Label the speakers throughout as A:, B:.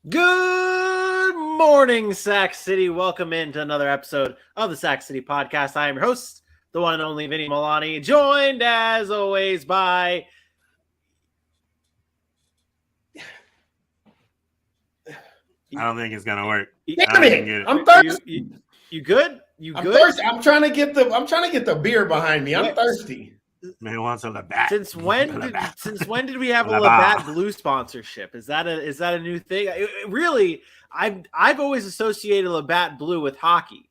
A: Good morning, Sac City. Welcome into another episode of the Sac City Podcast. I am your host, the one and only Vinny Milani, joined as always by...
B: I don't think it's gonna work.
C: Damn it! I'm thirsty.
A: You good?
C: I'm thirsty. I'm trying to get the beer behind me. I'm thirsty.
B: Man wants a Labatt.
A: Since when did we have a Labatt Blue sponsorship? Is that a new thing? Really, I've always associated Labatt Blue with hockey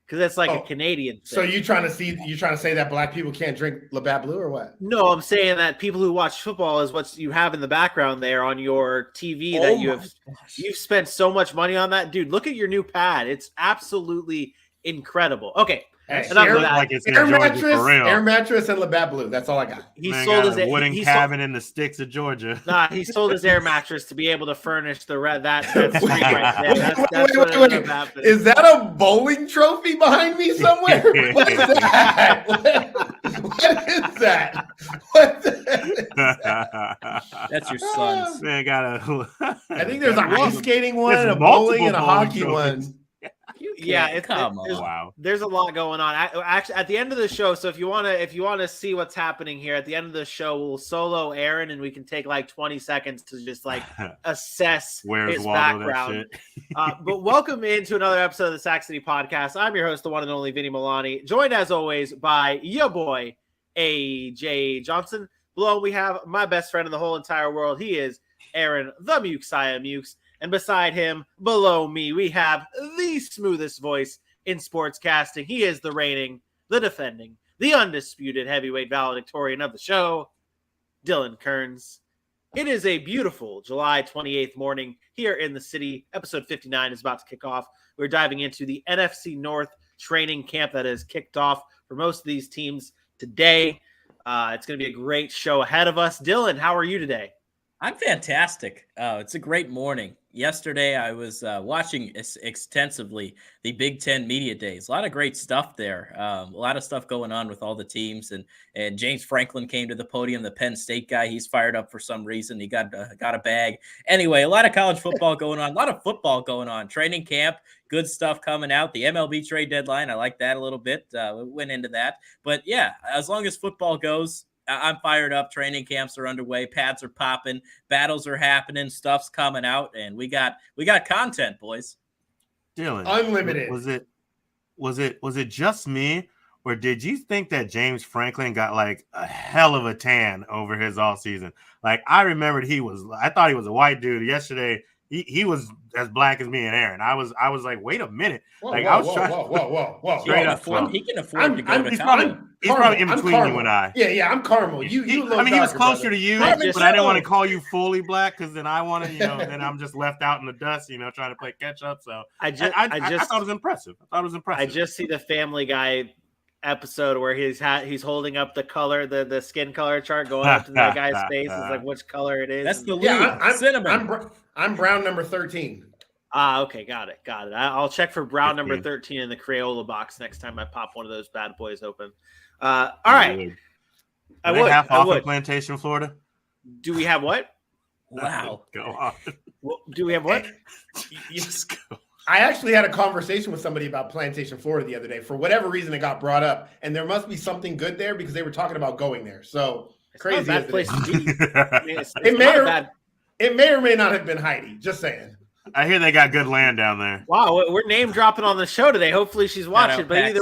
A: because that's like a Canadian thing.
C: So you trying to say that black people can't drink Labatt Blue or what?
A: No, I'm saying that people who watch football is what you have in the background there on your TV that you've spent so much money on that. Dude, look at your new pad. It's absolutely incredible. Okay.
C: Air mattress and Labatt Blue. That's all I got.
A: He sold his
B: wooden cabin in the sticks of Georgia.
A: Nah, he sold his air mattress to be able to furnish the that street right there.
C: Wait. Is that a bowling trophy behind me somewhere? What is that? What is that?
D: That's your son's.
B: Man,
C: I think there's a ice skating one, a bowling, and a hockey one.
A: Yeah,
B: wow.
A: There's a lot going on. Actually, at the end of the show, so if you want to see what's happening here, at the end of the show, we'll solo Aaron, and we can take like 20 seconds to just like assess his background. But welcome into another episode of the Sac City Podcast. I'm your host, the one and only Vinny Milani, joined as always by your boy AJ Johnson. Below, we have my best friend in the whole entire world. He is Aaron the Mukesiah Mukes. And beside him, below me, we have the smoothest voice in sportscasting. He is the reigning, the defending, the undisputed heavyweight valedictorian of the show, Dylan Kearns. It is a beautiful July 28th morning here in the city. Episode 59 is about to kick off. We're diving into the NFC North training camp that has kicked off for most of these teams today. It's going to be a great show ahead of us. Dylan, how are you today?
D: I'm fantastic. It's a great morning. Yesterday, I was watching extensively the Big Ten Media Days. A lot of great stuff there. A lot of stuff going on with all the teams. And James Franklin came to the podium, the Penn State guy. He's fired up for some reason. He got a bag. Anyway, a lot of college football going on. A lot of football going on. Training camp, good stuff coming out. The MLB trade deadline, I like that a little bit. We went into that. But, yeah, as long as football goes, I'm fired up. Training camps are underway. Pads are popping. Battles are happening. Stuff's coming out, and we got content, boys.
B: Dylan,
C: unlimited.
B: Was it just me, or did you think that James Franklin got like a hell of a tan over his all season? Like I remembered I thought he was a white dude. Yesterday, he was as black as me and Aaron. I was like, wait a minute.
C: Whoa.
B: He
D: can afford to go to college.
B: He's probably in between you and I.
C: Yeah, I'm caramel. You
B: he was closer to you, but I didn't want to call you fully black because then I want to, then I'm just left out in the dust, trying to play catch up. So I thought it was impressive.
A: I just see the Family Guy episode where he's holding up the skin color chart going up to that guy's face. It's like which color it is.
D: That's the lead. Cinnamon.
C: I'm brown number 13.
A: Okay, got it. I'll check for brown number 13 in the Crayola box next time I pop one of those bad boys open. All right.
B: I would. Half off in Plantation, Florida.
A: Do we have what?
D: Wow.
B: Go on.
A: Do we have what?
B: Just go.
C: I actually had a conversation with somebody about Plantation, Florida the other day. For whatever reason, it got brought up, and there must be something good there because they were talking about going there. So
A: it's
C: crazy.
A: Not a bad place to be. I mean,
C: it may or may not have been Heidi. Just saying.
B: I hear they got good land down there.
A: Wow, we're name dropping on the show today. Hopefully she's watching. But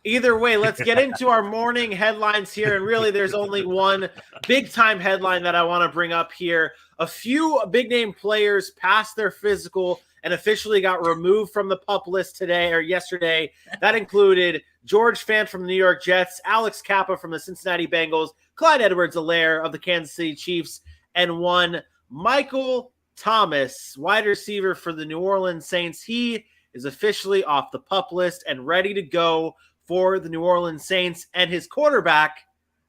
A: either way, let's get into our morning headlines here. And really, there's only one big time headline that I want to bring up here. A few big name players passed their physical and officially got removed from the PUP list yesterday. That included George Fant from the New York Jets, Alex Kappa from the Cincinnati Bengals, Clyde Edwards-Helaire of the Kansas City Chiefs, and one Michael Thomas, wide receiver for the New Orleans Saints. He is officially off the PUP list and ready to go for the New Orleans Saints, and his quarterback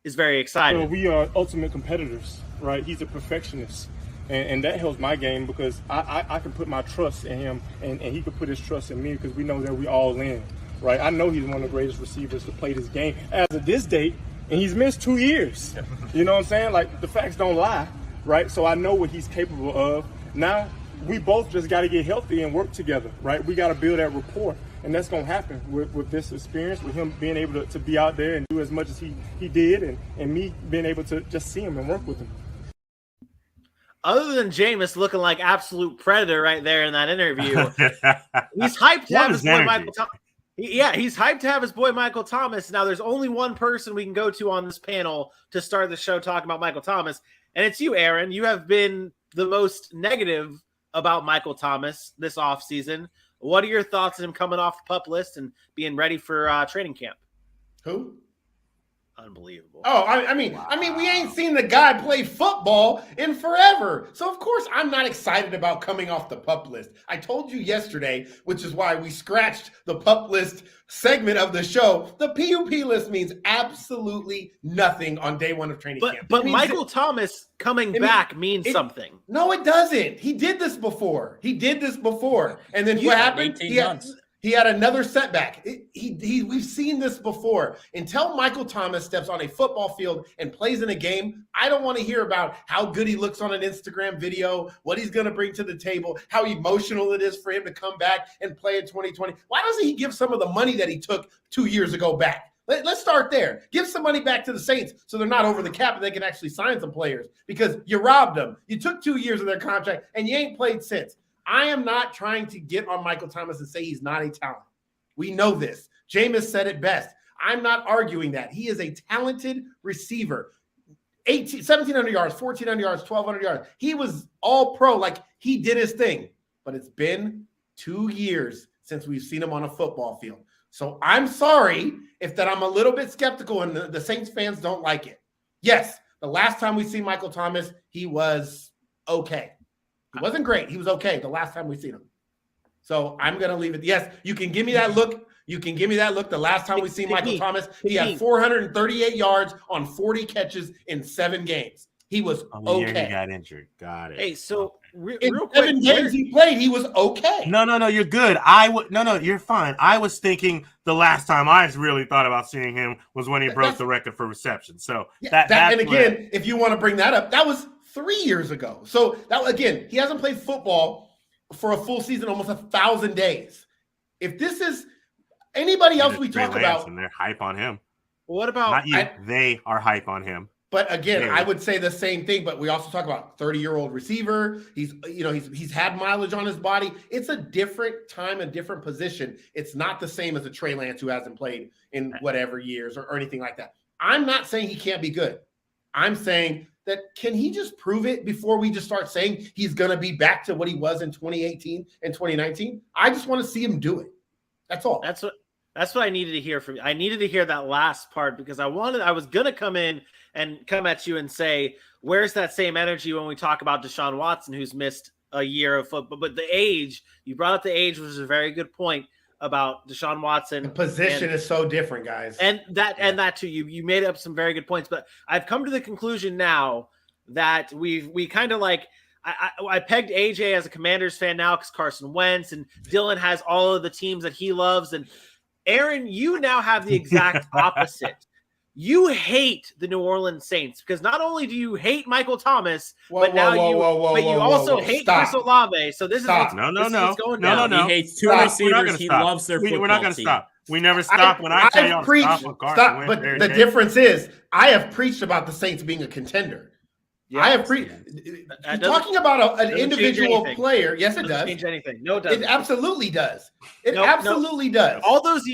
A: is very excited.
E: So we are ultimate competitors, right? He's a perfectionist, and that helps my game because I can put my trust in him, and he can put his trust in me because we know that we all in, right? I know he's one of the greatest receivers to play this game as of this date, and he's missed 2 years. You know what I'm saying? Like, the facts don't lie, right? So I know what he's capable of. Now we both just got to get healthy and work together, right? We got to build that rapport, and that's going to happen with this experience, with him being able to be out there and do as much as he did, and me being able to just see him and work with him.
A: Other than Jameis looking like absolute predator right there in that interview, he's hyped to have his boy Michael Thomas. Yeah, he's hyped to have his boy Michael Thomas. Now, there's only one person we can go to on this panel to start the show talking about Michael Thomas, and it's you, Aaron. You have been the most negative about Michael Thomas this offseason. What are your thoughts on him coming off the PUP list and being ready for training camp?
C: Who?
A: Unbelievable.
C: Oh, I mean, we ain't seen the guy play football in forever. So, of course, I'm not excited about coming off the PUP list. I told you yesterday, which is why we scratched the PUP list segment of the show. The PUP list means absolutely nothing on day one of training camp.
A: But Michael Thomas coming back means something.
C: No, it doesn't. He did this before. And then what happened? He had another setback. We've seen this before. Until Michael Thomas steps on a football field and plays in a game, I don't want to hear about how good he looks on an Instagram video, what he's going to bring to the table, how emotional it is for him to come back and play in 2020. Why doesn't he give some of the money that he took 2 years ago back? Let's start there. Give some money back to the Saints so they're not over the cap and they can actually sign some players, because you robbed them. You took 2 years of their contract and you ain't played since. I am not trying to get on Michael Thomas and say he's not a talent. We know this. Jameis said it best. I'm not arguing that. He is a talented receiver. 1,700 yards, 1,400 yards, 1,200 yards. He was all pro. Like, he did his thing. But it's been 2 years since we've seen him on a football field. So I'm sorry if that I'm a little bit skeptical and the Saints fans don't like it. Yes, the last time we see Michael Thomas, he was okay. He wasn't great. He was okay the last time we seen him. So I'm going to leave it. Yes, you can give me that look. The last time we seen Michael Thomas, he had 438 yards on 40 catches in 7 games. He was okay.
B: He got injured. Got it.
A: Hey, so real quick,
C: 7 games he played, he was okay.
B: No, you're good. You're fine. I was thinking the last time I really thought about seeing him was when he broke the record for reception. So
C: if you want to bring that up, that was 3 years ago. So that, again, he hasn't played football for a full season, almost 1,000 days. If this is anybody else we talk about,
B: and they're hype on him.
A: What about
B: not you? They are hype on him.
C: But again, I would say the same thing. But we also talk about 30-year-old receiver. He's had mileage on his body. It's a different time, a different position. It's not the same as a Trey Lance who hasn't played in whatever years or anything like that. I'm not saying he can't be good. I'm saying that can he just prove it before we just start saying he's going to be back to what he was in 2018 and 2019? I just want to see him do it. That's all.
A: That's what I needed to hear from you. I needed to hear that last part because I was going to come in and come at you and say, where's that same energy when we talk about Deshaun Watson, who's missed a year of football? But the age, you brought up the age, which is a very good point about Deshaun Watson.
C: The position is so different, guys.
A: And that too, you made up some very good points, but I've come to the conclusion now that we kind of like, I pegged AJ as a Commanders fan now because Carson Wentz, and Dylan has all of the teams that he loves. And Aaron, you now have the exact opposite. You hate the New Orleans Saints because not only do you hate Michael Thomas, but you also hate Chris Olave. So this is what's going down.
D: He hates 2 receivers. He loves their football.
B: We're not going to stop. We never stop when I tell you to stop.
C: But the difference is, I have preached about the Saints being a contender. Yes, I have talking about an individual player. Yes, it does.
A: Change anything? No, it doesn't.
C: It absolutely does. It absolutely does.
A: All those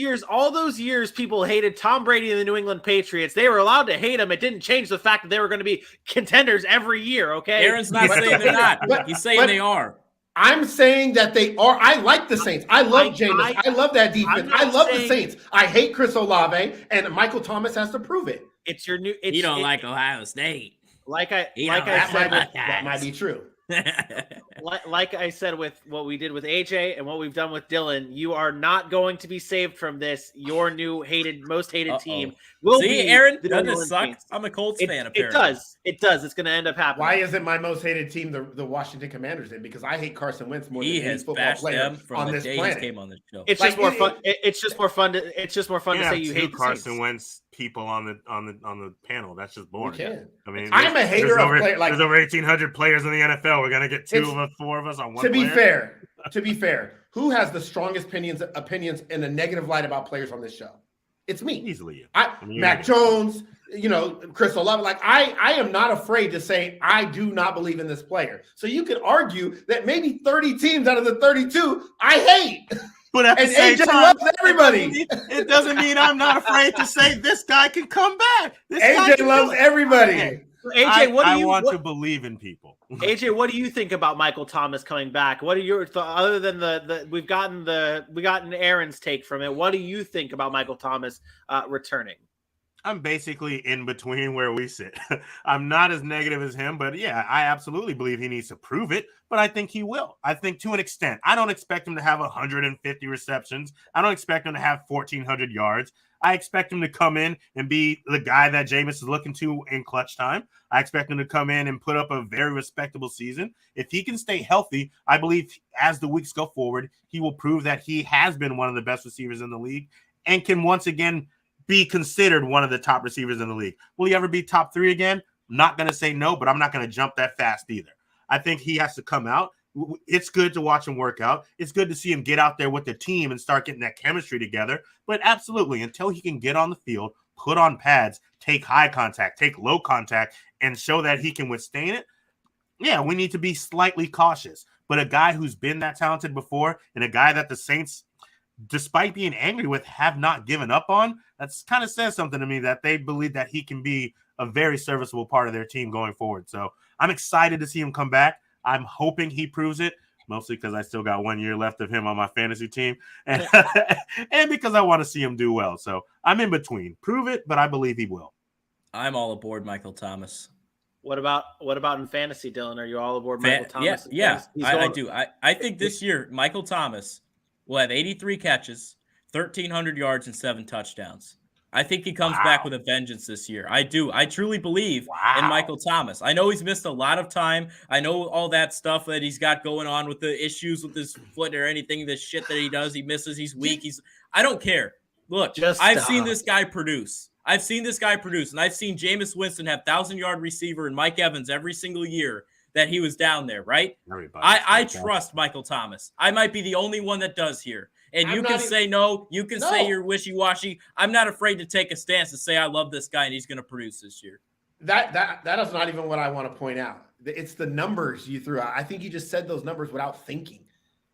A: years, people hated Tom Brady and the New England Patriots. They were allowed to hate him. It didn't change the fact that they were going to be contenders every year. Okay,
D: Aaron's not saying they're not. He's saying they are.
C: I'm saying that they are. I like the Saints. I love Jameis. I love that defense. I love the Saints. I hate Chris Olave, and Michael Thomas has to prove it.
A: It's your new.
D: You don't like Ohio State.
A: Like I said,
C: that might be true.
A: Like I said with what we did with AJ and what we've done with Dylan, you are not going to be saved from this. Your new most hated team will be
D: Aaron. Doesn't it suck? I'm a Colts fan. Apparently,
A: it does. It's going to end up happening.
C: Why isn't my most hated team the Washington Commanders? Then because I hate Carson Wentz more than any football player on this planet.
D: Came on the show.
A: It's just more fun. It's just more fun to say you hate
B: Carson Wentz people on the panel. That's just boring.
C: I mean, I'm a hater of players.
B: There's over 1,800 players in the NFL. We're gonna get 2 of us four of us on one.
C: To be fair, who has the strongest opinions in a negative light about players on this show? It's me.
B: Easily.
C: Mac Jones, Chris Olave. Like I am not afraid to say I do not believe in this player. So you could argue that maybe 30 teams out of the 32 I hate.
B: But at the same
C: AJ
B: time,
C: loves everybody.
B: It doesn't mean I'm not afraid to say this guy can come back.
C: AJ loves everybody.
A: AJ,
B: I want to believe in people.
A: AJ, what do you think about Michael Thomas coming back? What are your thoughts? Other than we gotten Aaron's take from it. What do you think about Michael Thomas returning?
B: I'm basically in between where we sit. I'm not as negative as him, but yeah, I absolutely believe he needs to prove it, but I think he will. I think to an extent. I don't expect him to have 150 receptions. I don't expect him to have 1,400 yards. I expect him to come in and be the guy that Jameis is looking to in clutch time. I expect him to come in and put up a very respectable season. If he can stay healthy, I believe as the weeks go forward, he will prove that he has been one of the best receivers in the league and can once again be considered one of the top receivers in the league. Will he ever be top 3 again? I'm not going to say no, but I'm not going to jump that fast either. I think he has to come out. It's good to watch him work out. It's good to see him get out there with the team and start getting that chemistry together. But absolutely, until he can get on the field, put on pads, take high contact, take low contact, and show that he can withstand it, yeah, we need to be slightly cautious. But a guy who's been that talented before and a guy that the Saints, despite being angry with, have not given up on, that's kind of says something to me that they believe that he can be a very serviceable part of their team going forward. So I'm excited to see him come back. I'm hoping he proves it, mostly because I still got 1 year left of him on my fantasy team and, and because I want to see him do well. So I'm in between. Prove it, but I believe he will.
D: I'm all aboard Michael Thomas.
A: What about in fantasy, Dylan? Are you all aboard Michael Thomas?
D: Yeah, I do. I think this year Michael Thomas will have 83 catches, 1,300 yards, and 7 touchdowns. I think he comes back with a vengeance this year. I do. I truly believe in Michael Thomas. I know he's missed a lot of time. I know all that stuff that he's got going on with the issues with his foot or anything, the shit that he does. He misses. He's weak. I don't care. Look, I've seen this guy produce. And I've seen Jameis Winston have 1,000-yard receiver and Mike Evans every single year that he was down there, right? I trust Michael Thomas. I might be the only one that does here. And you can say no. You can say you're wishy-washy. I'm not afraid to take a stance and say I love this guy and he's going to produce this year.
C: That is not even what I want to point out. It's the numbers you threw out. I think you just said those numbers without thinking.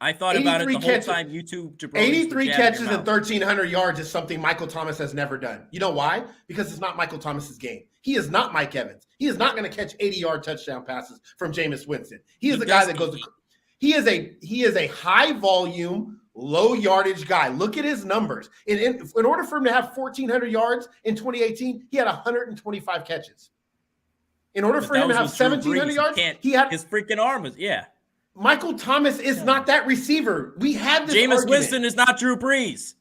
D: I thought about it the whole time. YouTube
C: 83 catches and 1,300 yards is something Michael Thomas has never done. You know why? Because it's not Michael Thomas's game. He is not Mike Evans. He is not going to catch 80-yard touchdown passes from Jameis Winston. He is the guy that goes. He is a high volume, low yardage guy. Look at his numbers. In order for him to have 1,400 yards in 2018, he had 125 catches. In order for him to have 1,700 yards, he had
D: his freaking arm was
C: Michael Thomas is not that receiver. We had this
D: Jameis
C: argument.
D: Winston is not Drew Brees.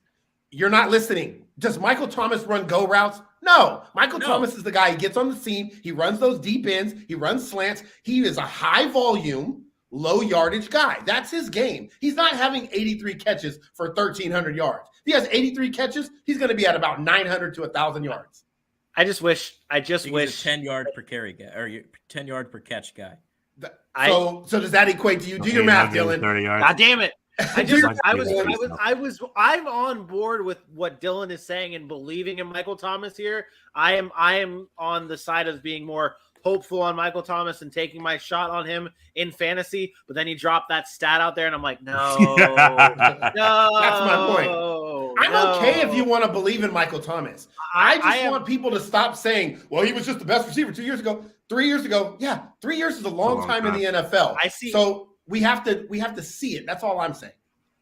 C: You're not listening. Does Michael Thomas run go routes? No. Michael Thomas is the guy. He gets on the scene. He runs those deep ends. He runs slants. He is a high volume, low yardage guy. That's his game. He's not having 83 catches for 1,300 yards. If he has 83 catches, he's going to be at about 900 to 1,000 yards.
A: I just wish
D: 10 yard per carry guy or 10 yard per catch guy.
C: So does that equate to you? Do your math, Dylan.
A: God damn it. I'm on board with what Dylan is saying and believing in Michael Thomas here. I am on the side of being more hopeful on Michael Thomas and taking my shot on him in fantasy, but then he dropped that stat out there and I'm like, no.
C: That's my point. I'm okay if you want to believe in Michael Thomas. I want people to stop saying, well, he was just the best receiver 2 years ago, 3 years ago. Yeah, 3 years is a long time in the NFL. So we have to see it. That's all I'm saying.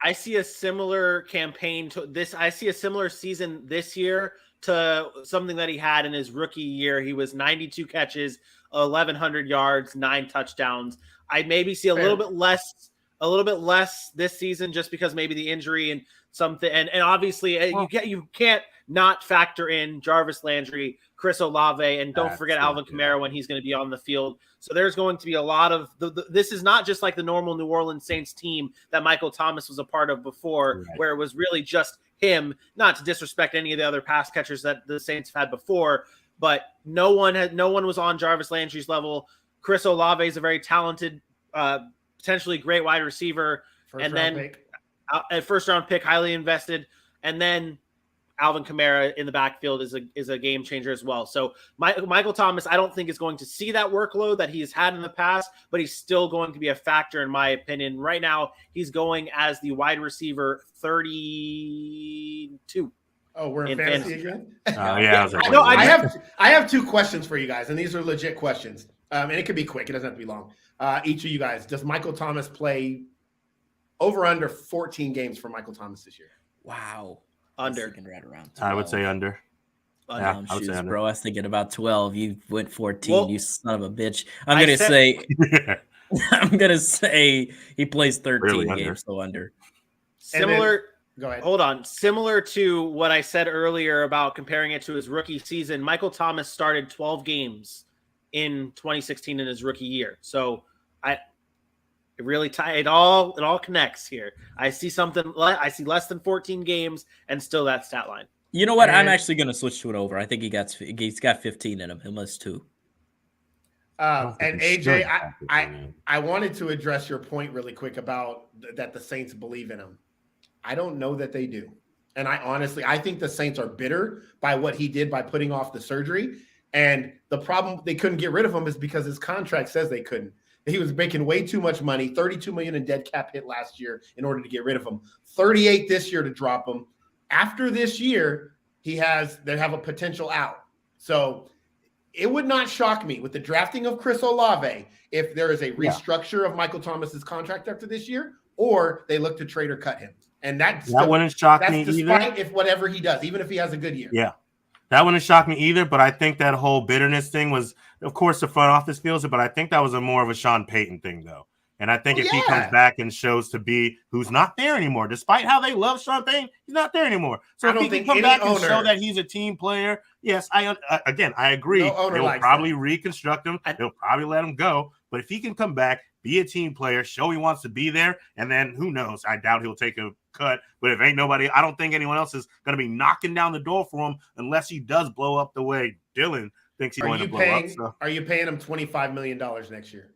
A: I see a similar campaign to this. I see a similar season this year to something that he had in his rookie year. He was 92 catches, 1,100 yards, 9 touchdowns. I maybe see a little bit less this season just because maybe the injury and something. And obviously you can't not factor in Jarvis Landry, Chris Olave, and don't forget Alvin Kamara when he's going to be on the field. So there's going to be a lot of this is not just like the normal New Orleans Saints team that Michael Thomas was a part of before, where it was really just him, not to disrespect any of the other pass catchers that the Saints have had before, but no one was on Jarvis Landry's level. Chris Olave is a very talented potentially great wide receiver, a first-round pick, highly invested, and then Alvin Kamara in the backfield is a game changer as well. So Michael Thomas, I don't think is going to see that workload that he's had in the past, but he's still going to be a factor in my opinion. Right now, he's going as the wide receiver 32.
C: Oh, we're in fantasy again?
B: Yeah.
C: I have two questions for you guys, and these are legit questions. And it could be quick. It doesn't have to be long. Each of you guys, does Michael Thomas play over under 14 games for Michael Thomas this year?
D: Wow.
A: Under.
D: Right around 12.
B: I would say under.
D: Yeah, I would say under. Bro, I was thinking about 12. You went 14. You son of a bitch. I'm gonna say he plays 13 games, so under.
C: Go ahead.
A: Hold on. Similar to what I said earlier about comparing it to his rookie season, Michael Thomas started 12 games in 2016 in his rookie year. So it all connects here. I see less than 14 games and still that stat line.
D: You know what? I'm actually going to switch to an over. I think he's got 15 in him. He must 2.
C: And AJ, I wanted to address your point really quick about that the Saints believe in him. I don't know that they do. And I think the Saints are bitter by what he did by putting off the surgery. And the problem they couldn't get rid of him is because his contract says they couldn't. He was making way too much money, $32 million in dead cap hit last year in order to get rid of him. 38 this year to drop him. After this year, they have a potential out. So it would not shock me with the drafting of Chris Olave if there is a restructure of Michael Thomas's contract after this year, or they look to trade or cut him. And that
B: wouldn't shock me either.
C: Despite if whatever he does, even if he has a good year.
B: Yeah. That wouldn't shock me either, but I think that whole bitterness thing was, of course, the front office feels it, but I think that was more of a Sean Payton thing, though. And I think if he comes back and shows to be who's not there anymore, despite how they love Sean Payton, he's not there anymore. So if he can come back and show that he's a team player, yes, I agree. They'll probably reconstruct him. They'll probably let him go. But if he can come back, be a team player, show he wants to be there, and then who knows? I doubt he'll take a cut. But if ain't nobody, I don't think anyone else is going to be knocking down the door for him unless he does blow up the way Dylan thinks he's going to blow up. So.
C: Are you paying him $25 million next year?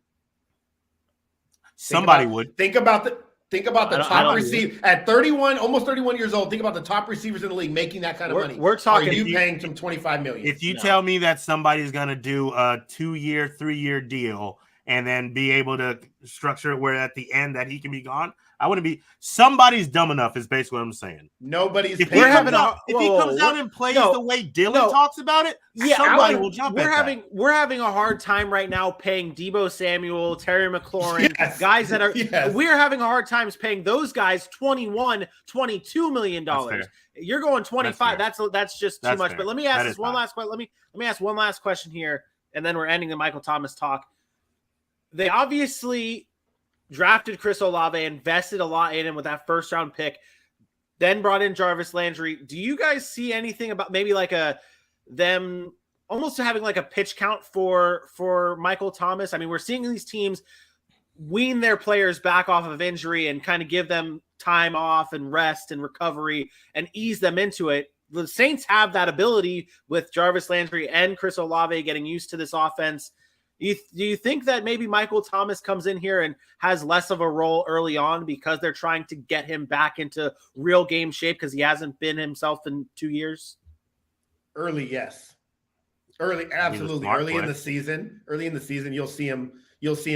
B: Somebody would.
C: Think about the top receiver at 31, almost 31 years old. Think about the top receivers in the league making that kind of money.
A: We're talking.
C: Are you paying him $25 million?
B: If you tell me that somebody's going to do a 2-year, 3-year deal and then be able to structure it where at the end that he can be gone, I wouldn't be. Somebody's dumb enough is basically what I'm saying.
C: Nobody's.
B: If he comes out and plays the way Dylan talks about it, somebody will jump at that.
A: We're having a hard time right now paying Deebo Samuel, Terry McLaurin, guys that are. Yes. We're having a hard time paying those guys $21, $22 million. You're going 25. That's just too much. Fair. But let me ask this one last question. Let me ask one last question here, and then we're ending the Michael Thomas talk. They obviously drafted Chris Olave, invested a lot in him with that first-round pick, then brought in Jarvis Landry. Do you guys see anything about maybe like them almost having like a pitch count for Michael Thomas? I mean, we're seeing these teams wean their players back off of injury and kind of give them time off and rest and recovery and ease them into it. The Saints have that ability with Jarvis Landry and Chris Olave getting used to this offense. Do you think that maybe Michael Thomas comes in here and has less of a role early on because they're trying to get him back into real game shape because he hasn't been himself in 2 years?
C: Early, yes. Early, absolutely. Early in the season, you'll see him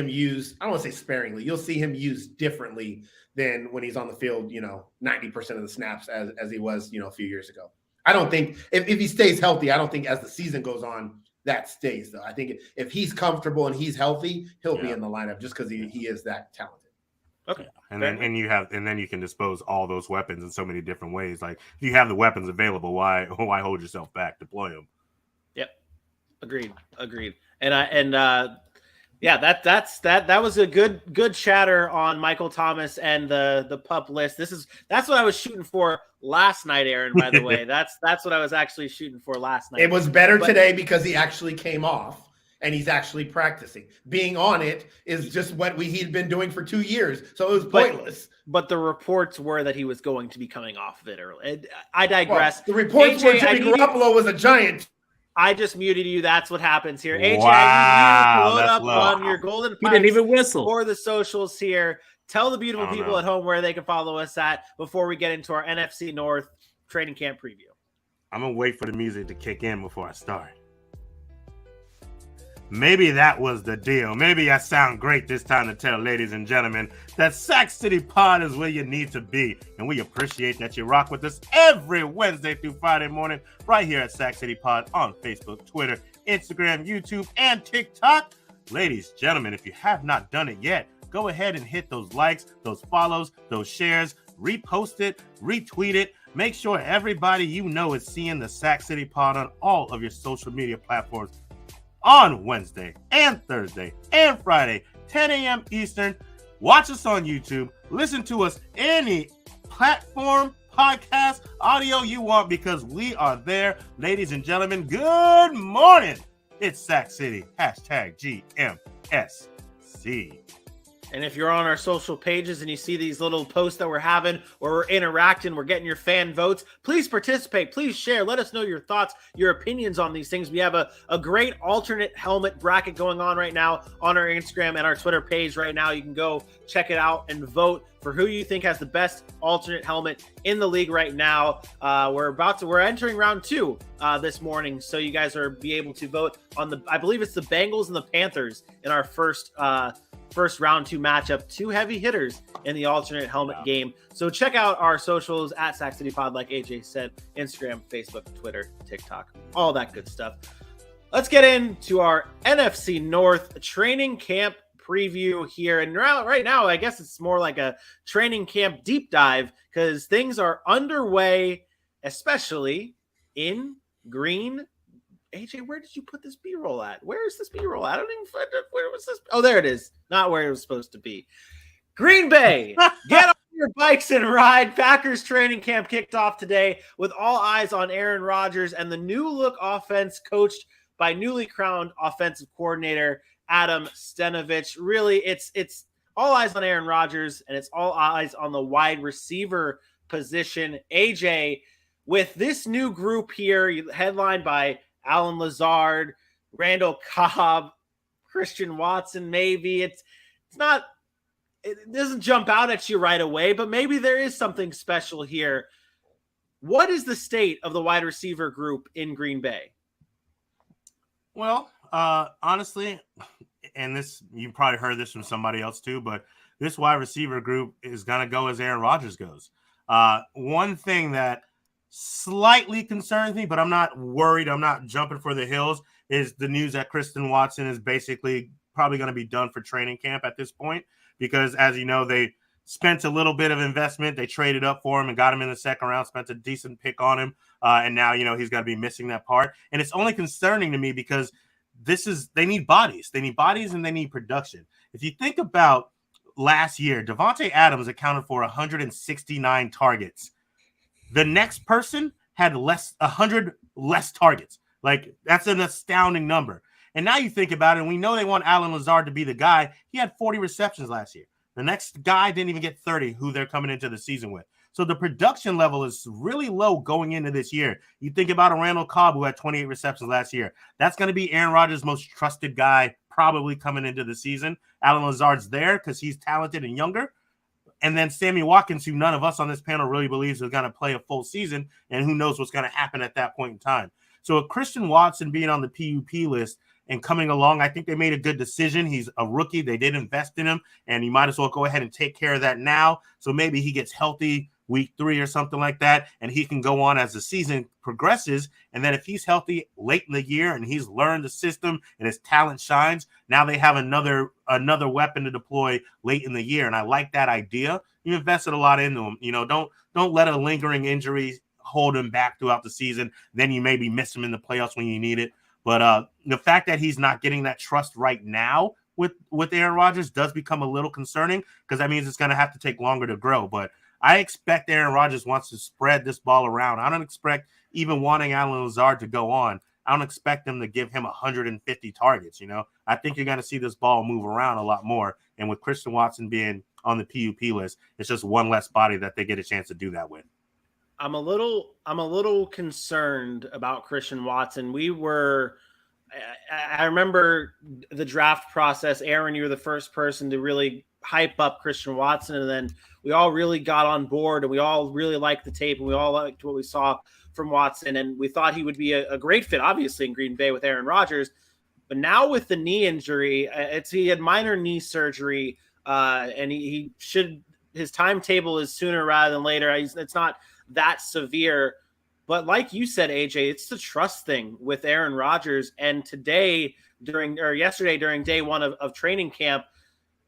C: used. I don't want to say sparingly. You'll see him used differently than when he's on the field, 90% of the snaps as he was, a few years ago. I don't think if he stays healthy, I don't think as the season goes on, that stays though. I think if he's comfortable and he's healthy, he'll be in the lineup just because he is that talented.
A: Okay.
B: And then you can dispose all those weapons in so many different ways. Like if you have the weapons available, why hold yourself back? Deploy them. Yep.
A: Agreed. That was a good chatter on Michael Thomas and the pup list. That's what I was shooting for last night, Aaron, by the way. That's what I was actually shooting for last night.
C: It was better today because he actually came off and he's actually practicing. Being on it is just what he'd been doing for 2 years. So it was pointless.
A: But the reports were that he was going to be coming off of it early. I digress.
C: Well, the reports were Jimmy Garoppolo was a giant.
A: I just muted you. That's what happens here. AJ,
B: wow,
A: you load up low. On your golden
D: pipes. He didn't even whistle.
A: For the socials here. Tell the beautiful people at home where they can follow us at before we get into our NFC North training camp preview.
B: I'm going to wait for the music to kick in before I start. Maybe that was the deal. Maybe I sound great this time to tell ladies and gentlemen that Sac City Pod is where you need to be. And we appreciate that you rock with us every Wednesday through Friday morning right here at Sac City Pod on Facebook, Twitter, Instagram, YouTube, and TikTok. Ladies, gentlemen, if you have not done it yet, go ahead and hit those likes, those follows, those shares, repost it, retweet it. Make sure everybody you know is seeing the Sac City Pod on all of your social media platforms on Wednesday and Thursday and Friday, 10 a.m. Eastern. Watch us on YouTube. Listen to us any platform, podcast, audio you want because we are there. Ladies and gentlemen, good morning. It's Sac City, #GMSC.
A: And if you're on our social pages and you see these little posts that we're having where we're interacting, we're getting your fan votes, please participate. Please share. Let us know your thoughts, your opinions on these things. We have a great alternate helmet bracket going on right now on our Instagram and our Twitter page right now. You can go check it out and vote for who you think has the best alternate helmet in the league right now. We're entering round 2 this morning. So you guys are be able to vote on I believe it's the Bengals and the Panthers in our first round 2 matchup. 2 heavy hitters in the alternate helmet game. So check out our socials at Sac City Pod, like AJ said, Instagram, Facebook, Twitter, TikTok, all that good stuff. Let's get into our NFC North training camp preview here. And right now, I guess it's more like a training camp deep dive because things are underway, especially in Green. AJ, where did you put this B-roll at? Where is this B-roll at? I don't even find it. Where was this? Oh, there it is. Not where it was supposed to be. Green Bay, get on your bikes and ride. Packers training camp kicked off today with all eyes on Aaron Rodgers and the new look offense coached by newly crowned offensive coordinator Adam Stenavich. Really, it's all eyes on Aaron Rodgers and it's all eyes on the wide receiver position. AJ, with this new group here, headlined by Alan Lazard, Randall Cobb, Christian Watson, maybe it doesn't jump out at you right away, but maybe there is something special here. What is the state of the wide receiver group in Green Bay?
B: Well, honestly, and this, you probably heard this from somebody else too, but this wide receiver group is going to go as Aaron Rodgers goes. One thing that slightly concerns me, but I'm not worried, I'm not jumping for the hills, is the news that Christian Watson is basically probably going to be done for training camp at this point because, as you know, they spent a little bit of investment. They traded up for him and got him in the second round, spent a decent pick on him, and now, you know, he's going to be missing that part. And it's only concerning to me because they need bodies. They need bodies and they need production. If you think about last year, Devontae Adams accounted for 169 targets. The next person had 100 less targets. Like, that's an astounding number. And now you think about it, and we know they want Alan Lazard to be the guy. He had 40 receptions last year. The next guy didn't even get 30, who they're coming into the season with. So the production level is really low going into this year. You think about a Randall Cobb who had 28 receptions last year. That's going to be Aaron Rodgers' most trusted guy probably coming into the season. Alan Lazard's there because he's talented and younger. And then Sammy Watkins, who none of us on this panel really believes is going to play a full season, and who knows what's going to happen at that point in time. So with Christian Watson being on the PUP list and coming along, I think they made a good decision. He's a rookie. They did invest in him, and you might as well go ahead and take care of that now. So maybe he gets healthy week 3 or something like that, and he can go on as the season progresses. And then if he's healthy late in the year and he's learned the system and his talent shines, now they have another weapon to deploy late in the year. And I like that idea. You invested a lot into him. You know, don't let a lingering injury hold him back throughout the season. Then you maybe miss him in the playoffs when you need it. But the fact that he's not getting that trust right now with Aaron Rodgers does become a little concerning because that means it's going to have to take longer to grow. But I expect Aaron Rodgers wants to spread this ball around. I don't expect even wanting Alan Lazard to go on. I don't expect them to give him 150 targets. You know, I think you're going to see this ball move around a lot more. And with Christian Watson being on the PUP list, it's just one less body that they get a chance to do that with.
A: I'm a little concerned about Christian Watson. I remember the draft process. Aaron, you were the first person to really hype up Christian Watson, and then we all really got on board, and we all really liked the tape, and we all liked what we saw from Watson, and we thought he would be a great fit, obviously, in Green Bay with Aaron Rodgers. But now with the knee injury, he had minor knee surgery, and his timetable is sooner rather than later. It's not that severe. But like you said, AJ, it's the trust thing with Aaron Rodgers. And yesterday during day one of training camp,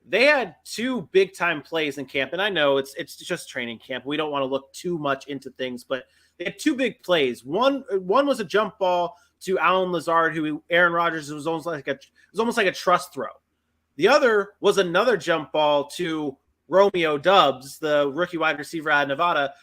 A: they had two big time plays in camp. And I know it's just training camp. We don't want to look too much into things, but they had two big plays. One was a jump ball to Allen Lazard, who Aaron Rodgers was almost like a trust throw. The other was another jump ball to Romeo Doubs, the rookie wide receiver out of Nevada,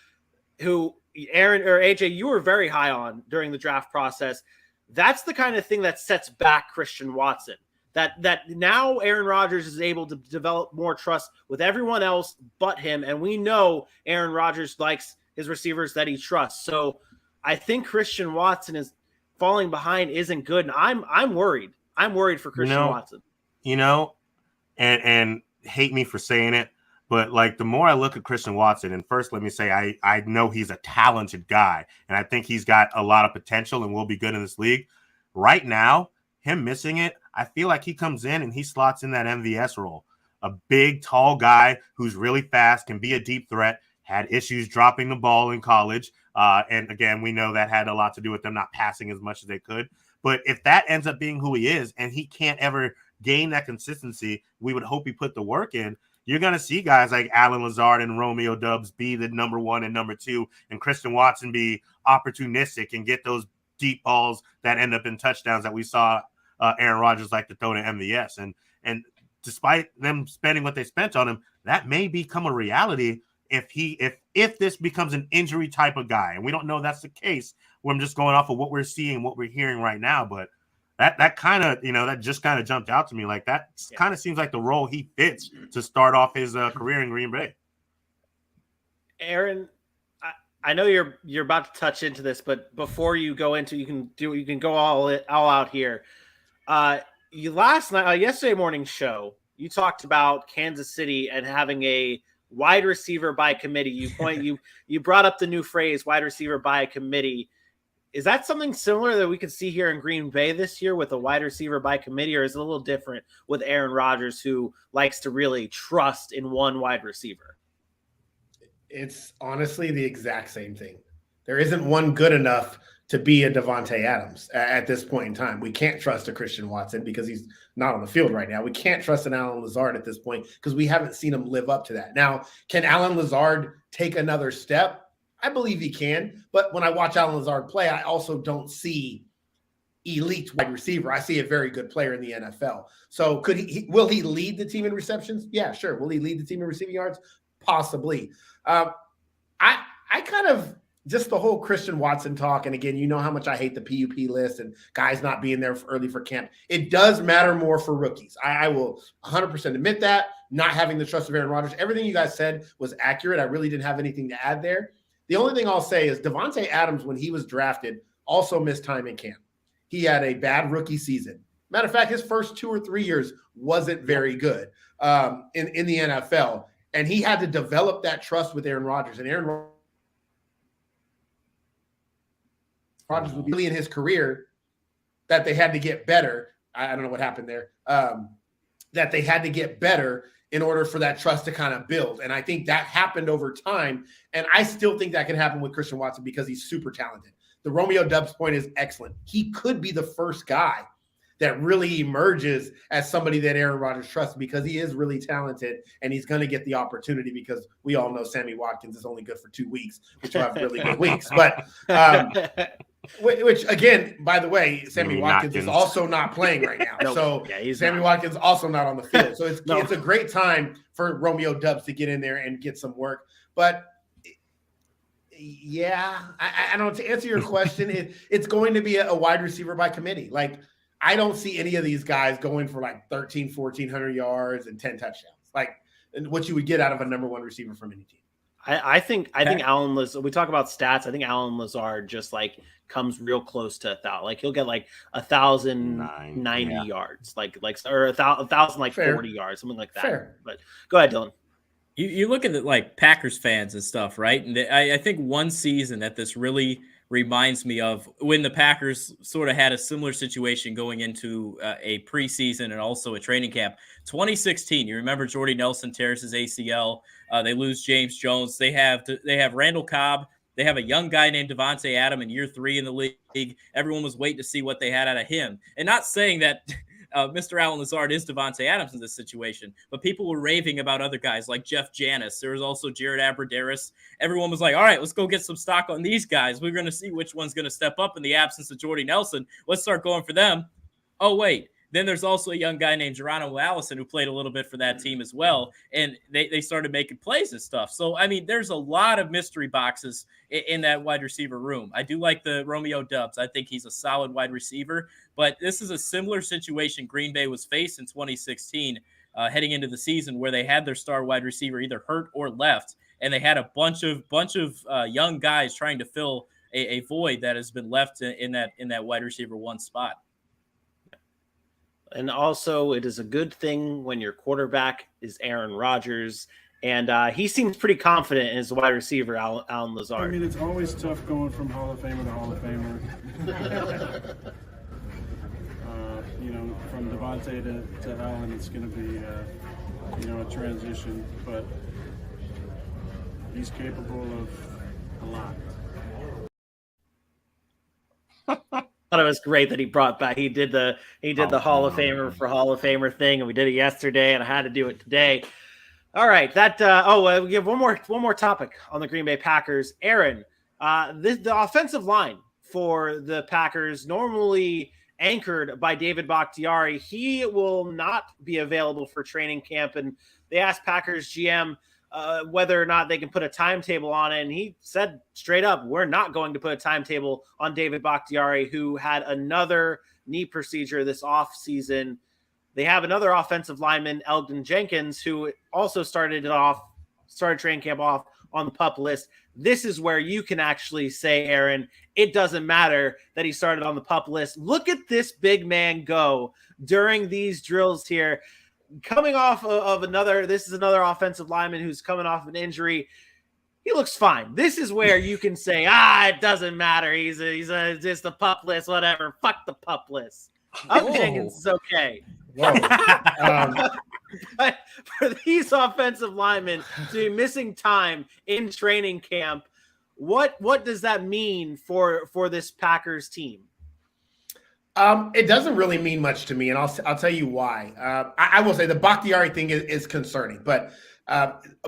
A: who Aaron or AJ, you were very high on during the draft process. That's the kind of thing that sets back Christian Watson. That now Aaron Rodgers is able to develop more trust with everyone else but him, and we know Aaron Rodgers likes his receivers that he trusts. So I think Christian Watson is falling behind isn't good, and I'm worried. I'm worried for Christian Watson.
B: And hate me for saying it, but like the more I look at Christian Watson, and first let me say I know he's a talented guy, and I think he's got a lot of potential and will be good in this league. Right now, him missing it, I feel like he comes in and he slots in that MVS role. A big, tall guy who's really fast, can be a deep threat, had issues dropping the ball in college. And again, we know that had a lot to do with them not passing as much as they could. But if that ends up being who he is and he can't ever gain that consistency, we would hope he put the work in. You're going to see guys like Allen Lazard and Romeo Doubs be the number one and number two, and Christian Watson be opportunistic and get those deep balls that end up in touchdowns that we saw Aaron Rodgers like to throw to MVS. And despite them spending what they spent on him, that may become a reality if this becomes an injury type of guy. And we don't know that's the case. I'm just going off of what we're seeing, what we're hearing right now. But that kind of, that just kind of jumped out to me. Like that kind of seems like the role he fits to start off his career in Green Bay.
A: Aaron, I know you're about to touch into this, but before you go into, you can go all out here. Yesterday morning show, you talked about Kansas City and having a wide receiver by committee. You brought up the new phrase, wide receiver by committee. Is that something similar that we could see here in Green Bay this year with a wide receiver by committee, or is it a little different with Aaron Rodgers, who likes to really trust in one wide receiver?
C: It's honestly the exact same thing. There isn't one good enough to be a Devontae Adams at this point in time. We can't trust a Christian Watson because he's not on the field right now. We can't trust an Allen Lazard at this point because we haven't seen him live up to that. Now, can Allen Lazard take another step? I believe he can. But when I watch Allen Lazard play, I also don't see elite wide receiver. I see a very good player in the NFL. So will he lead the team in receptions? Yeah, sure. Will he lead the team in receiving yards? Possibly. I kind of just the whole Christian Watson talk. And again, you know how much I hate the PUP list and guys not being there early for camp. It does matter more for rookies. I will 100% admit that. Not having the trust of Aaron Rodgers. Everything you guys said was accurate. I really didn't have anything to add there. The only thing I'll say is Devontae Adams, when he was drafted, also missed time in camp. He had a bad rookie season. Matter of fact, his first 2 or 3 years wasn't very good in the NFL. And he had to develop that trust with Aaron Rodgers. And Aaron Rodgers would be really in his career that they had to get better. I don't know what happened there. That they had to get better in order for that trust to kind of build. And I think that happened over time. And I still think that can happen with Christian Watson because he's super talented. The Romeo Doubs point is excellent. He could be the first guy that really emerges as somebody that Aaron Rodgers trusts because he is really talented and he's going to get the opportunity because we all know Sammy Watkins is only good for 2 weeks, which will have really good weeks. But which again, by the way, Sammy Watkins is also not playing right now. So Sammy Watkins also not on the field. So it's a great time for Romeo Doubs to get in there and get some work. But yeah, I don't, to answer your question, it's going to be a wide receiver by committee. Like, I don't see any of these guys going for like 1,400 yards and 10 touchdowns, like what you would get out of a number one receiver from any team.
A: I think Alan Lazard, we talk about stats. I think Alan Lazard just like comes real close to 1,000. Like he'll get like 1,090 yards, or 1,000 like
C: Fair.
A: 40 yards, something like that.
C: Fair.
A: But go ahead, Dylan.
D: You look at the like Packers fans and stuff, right? And I think one season that this really reminds me of when the Packers sort of had a similar situation going into a preseason and also a training camp. 2016, you remember Jordy Nelson tears his ACL. They lose James Jones. They have Randall Cobb. They have a young guy named Devontae Adams in year 3 in the league. Everyone was waiting to see what they had out of him. And not saying that Mr. Alan Lazard is Devontae Adams in this situation, but people were raving about other guys like Jeff Janis. There was also Jared Abbrederis. Everyone was like, all right, let's go get some stock on these guys. We're going to see which one's going to step up in the absence of Jordy Nelson. Let's start going for them. Oh, wait. Then there's also a young guy named Geronimo Allison who played a little bit for that team as well, and they started making plays and stuff. So, I mean, there's a lot of mystery boxes in that wide receiver room. I do like the Romeo Doubs. I think he's a solid wide receiver, but this is a similar situation Green Bay was faced in 2016 heading into the season where they had their star wide receiver either hurt or left, and they had a bunch of young guys trying to fill a void that has been left in that wide receiver 1 spot.
A: And also, it is a good thing when your quarterback is Aaron Rodgers, and he seems pretty confident in his wide receiver, Alan Lazard.
E: I mean, it's always tough going from Hall of Famer to Hall of Famer. From Devontae to Allen, it's going to be, a transition, but he's capable of a lot.
A: I thought it was great that he brought back. He did the Hall of Famer for Hall of Famer thing, and we did it yesterday, and I had to do it today. All right, we have one more topic on the Green Bay Packers. Aaron, the offensive line for the Packers, normally anchored by David Bakhtiari, he will not be available for training camp, and they asked Packers GM whether or not they can put a timetable on it. And he said straight up, we're not going to put a timetable on David Bakhtiari, who had another knee procedure this offseason. They have another offensive lineman, Elgin Jenkins, who also started training camp off on the PUP list. This is where you can actually say, Aaron, it doesn't matter that he started on the PUP list. Look at this big man go during these drills here. Coming off of another offensive lineman who's coming off an injury. He looks fine. This is where you can say, it doesn't matter. He's just a PUP list, whatever. Fuck the PUP list. Jenkins is okay. But for these offensive linemen to be missing time in training camp, what does that mean for this Packers team?
C: It doesn't really mean much to me, and I'll tell you why. I will say the Bakhtiari thing is concerning, but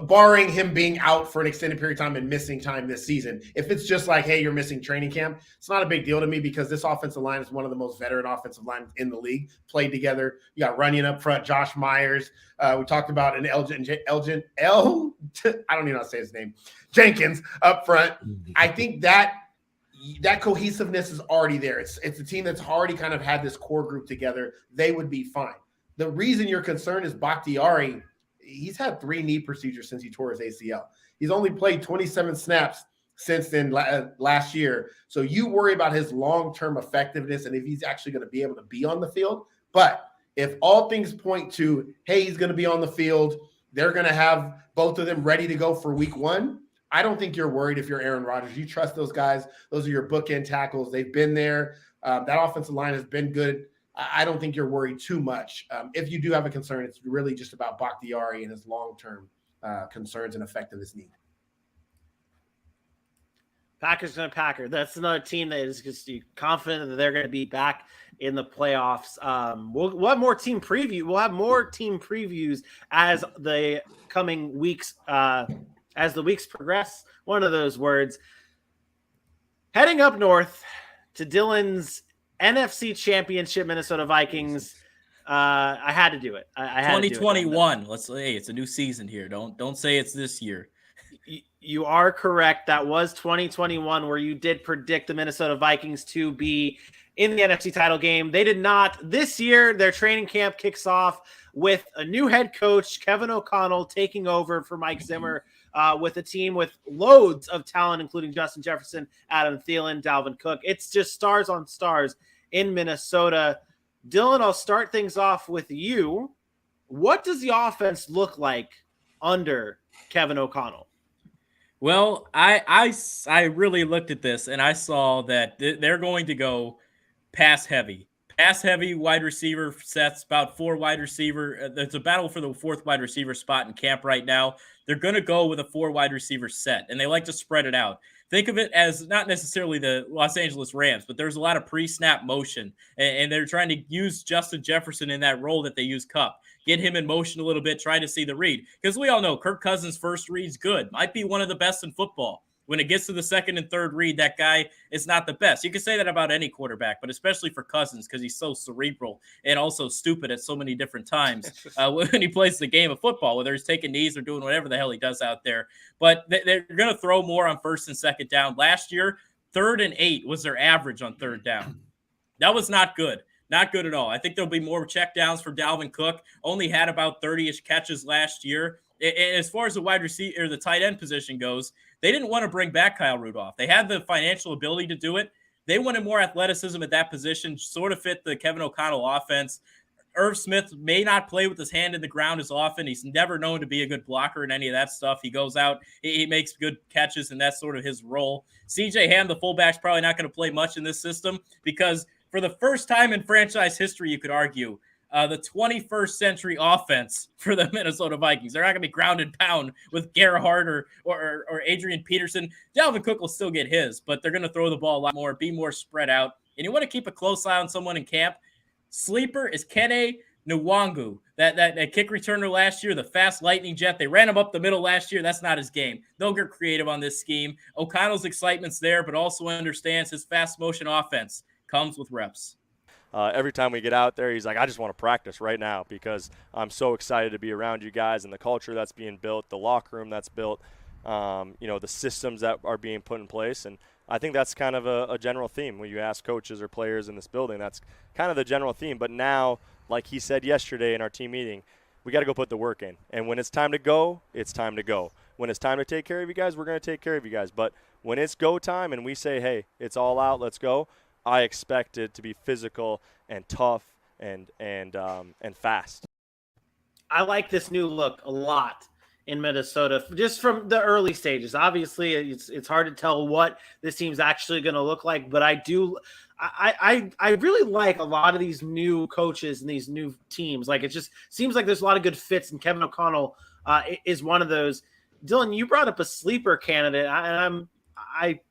C: barring him being out for an extended period of time and missing time this season, if it's just like, hey, you're missing training camp, it's not a big deal to me because this offensive line is one of the most veteran offensive lines in the league, played together. You got Runyon up front, Josh Myers. We talked about an I don't even know how to say his name, Jenkins up front. I think that cohesiveness is already there. It's a team that's already kind of had this core group together. They would be fine. The reason you're concerned is Bakhtiari. He's had 3 knee procedures since he tore his ACL. He's only played 27 snaps since then last year. So you worry about his long-term effectiveness and if he's actually going to be able to be on the field. But if all things point to, hey, he's going to be on the field, they're going to have both of them ready to go for week 1, I don't think you're worried if you're Aaron Rodgers. You trust those guys. Those are your bookend tackles. They've been there. That offensive line has been good. I don't think you're worried too much. If you do have a concern, it's really just about Bakhtiari and his long-term concerns and effectiveness need.
A: Packers going to Packer. That's another team that is just confident that they're going to be back in the playoffs. We'll have more team preview. We'll have more team previews as the coming weeks as the weeks progress. One of those words. Heading up north to Dylan's NFC Championship Minnesota Vikings. I had to do it. I had
D: 2021. Let's say it's a new season here. Don't say it's this year.
A: You are correct. That was 2021 where you did predict the Minnesota Vikings to be in the NFC title game. They did not. This year, their training camp kicks off with a new head coach, Kevin O'Connell, taking over for Mike Zimmer with a team with loads of talent, including Justin Jefferson, Adam Thielen, Dalvin Cook. It's just stars on stars in Minnesota. Dylan, I'll start things off with you. What does the offense look like under Kevin O'Connell?
D: Well, I really looked at this and I saw that they're going to go pass heavy wide receiver sets, about 4 wide receiver. There's a battle for the 4th wide receiver spot in camp right now. They're going to go with a 4 wide receiver set, and they like to spread it out. Think of it as not necessarily the Los Angeles Rams, but there's a lot of pre-snap motion, and they're trying to use Justin Jefferson in that role that they use Kupp. Get him in motion a little bit, try to see the read. Because we all know Kirk Cousins' first read's good. Might be one of the best in football. When it gets to the second and third read, that guy is not the best. You can say that about any quarterback, but especially for Cousins because he's so cerebral and also stupid at so many different times when he plays the game of football, whether he's taking knees or doing whatever the hell he does out there. But they're going to throw more on first and second down. Last year, 3rd and 8 was their average on third down. That was not good. Not good at all. I think there'll be more checkdowns for Dalvin Cook. Only had about 30-ish catches last year. And as far as the wide receiver or the tight end position goes, they didn't want to bring back Kyle Rudolph. They had the financial ability to do it. They wanted more athleticism at that position, sort of fit the Kevin O'Connell offense. Irv Smith may not play with his hand in the ground as often. He's never known to be a good blocker in any of that stuff. He goes out, he makes good catches, and that's sort of his role. CJ Ham, the fullback's probably not going to play much in this system because for the first time in franchise history, you could argue, the 21st century offense for the Minnesota Vikings. They're not going to be ground and pound with Gerhardt or Adrian Peterson. Dalvin Cook will still get his, but they're going to throw the ball a lot more, be more spread out. And you want to keep a close eye on someone in camp. Sleeper is Kene Nwangu, that kick returner last year, the fast lightning jet. They ran him up the middle last year. That's not his game. They'll get creative on this scheme. O'Connell's excitement's there, but also understands his fast motion offense comes with reps.
F: Every time we get out there, he's like, I just want to practice right now because I'm so excited to be around you guys and the culture that's being built, the locker room that's built, the systems that are being put in place. And I think that's kind of a general theme when you ask coaches or players in this building. That's kind of the general theme. But now, like he said yesterday in our team meeting, we got to go put the work in. And when it's time to go, it's time to go. When it's time to take care of you guys, we're going to take care of you guys. But when it's go time and we say, hey, it's all out, let's go, I expect it to be physical and tough and fast.
A: I like this new look a lot in Minnesota, just from the early stages. Obviously, it's hard to tell what this team's actually going to look like, but I really like a lot of these new coaches and these new teams. Like, it just seems like there's a lot of good fits, and Kevin O'Connell is one of those. Dylan, you brought up a sleeper candidate, and I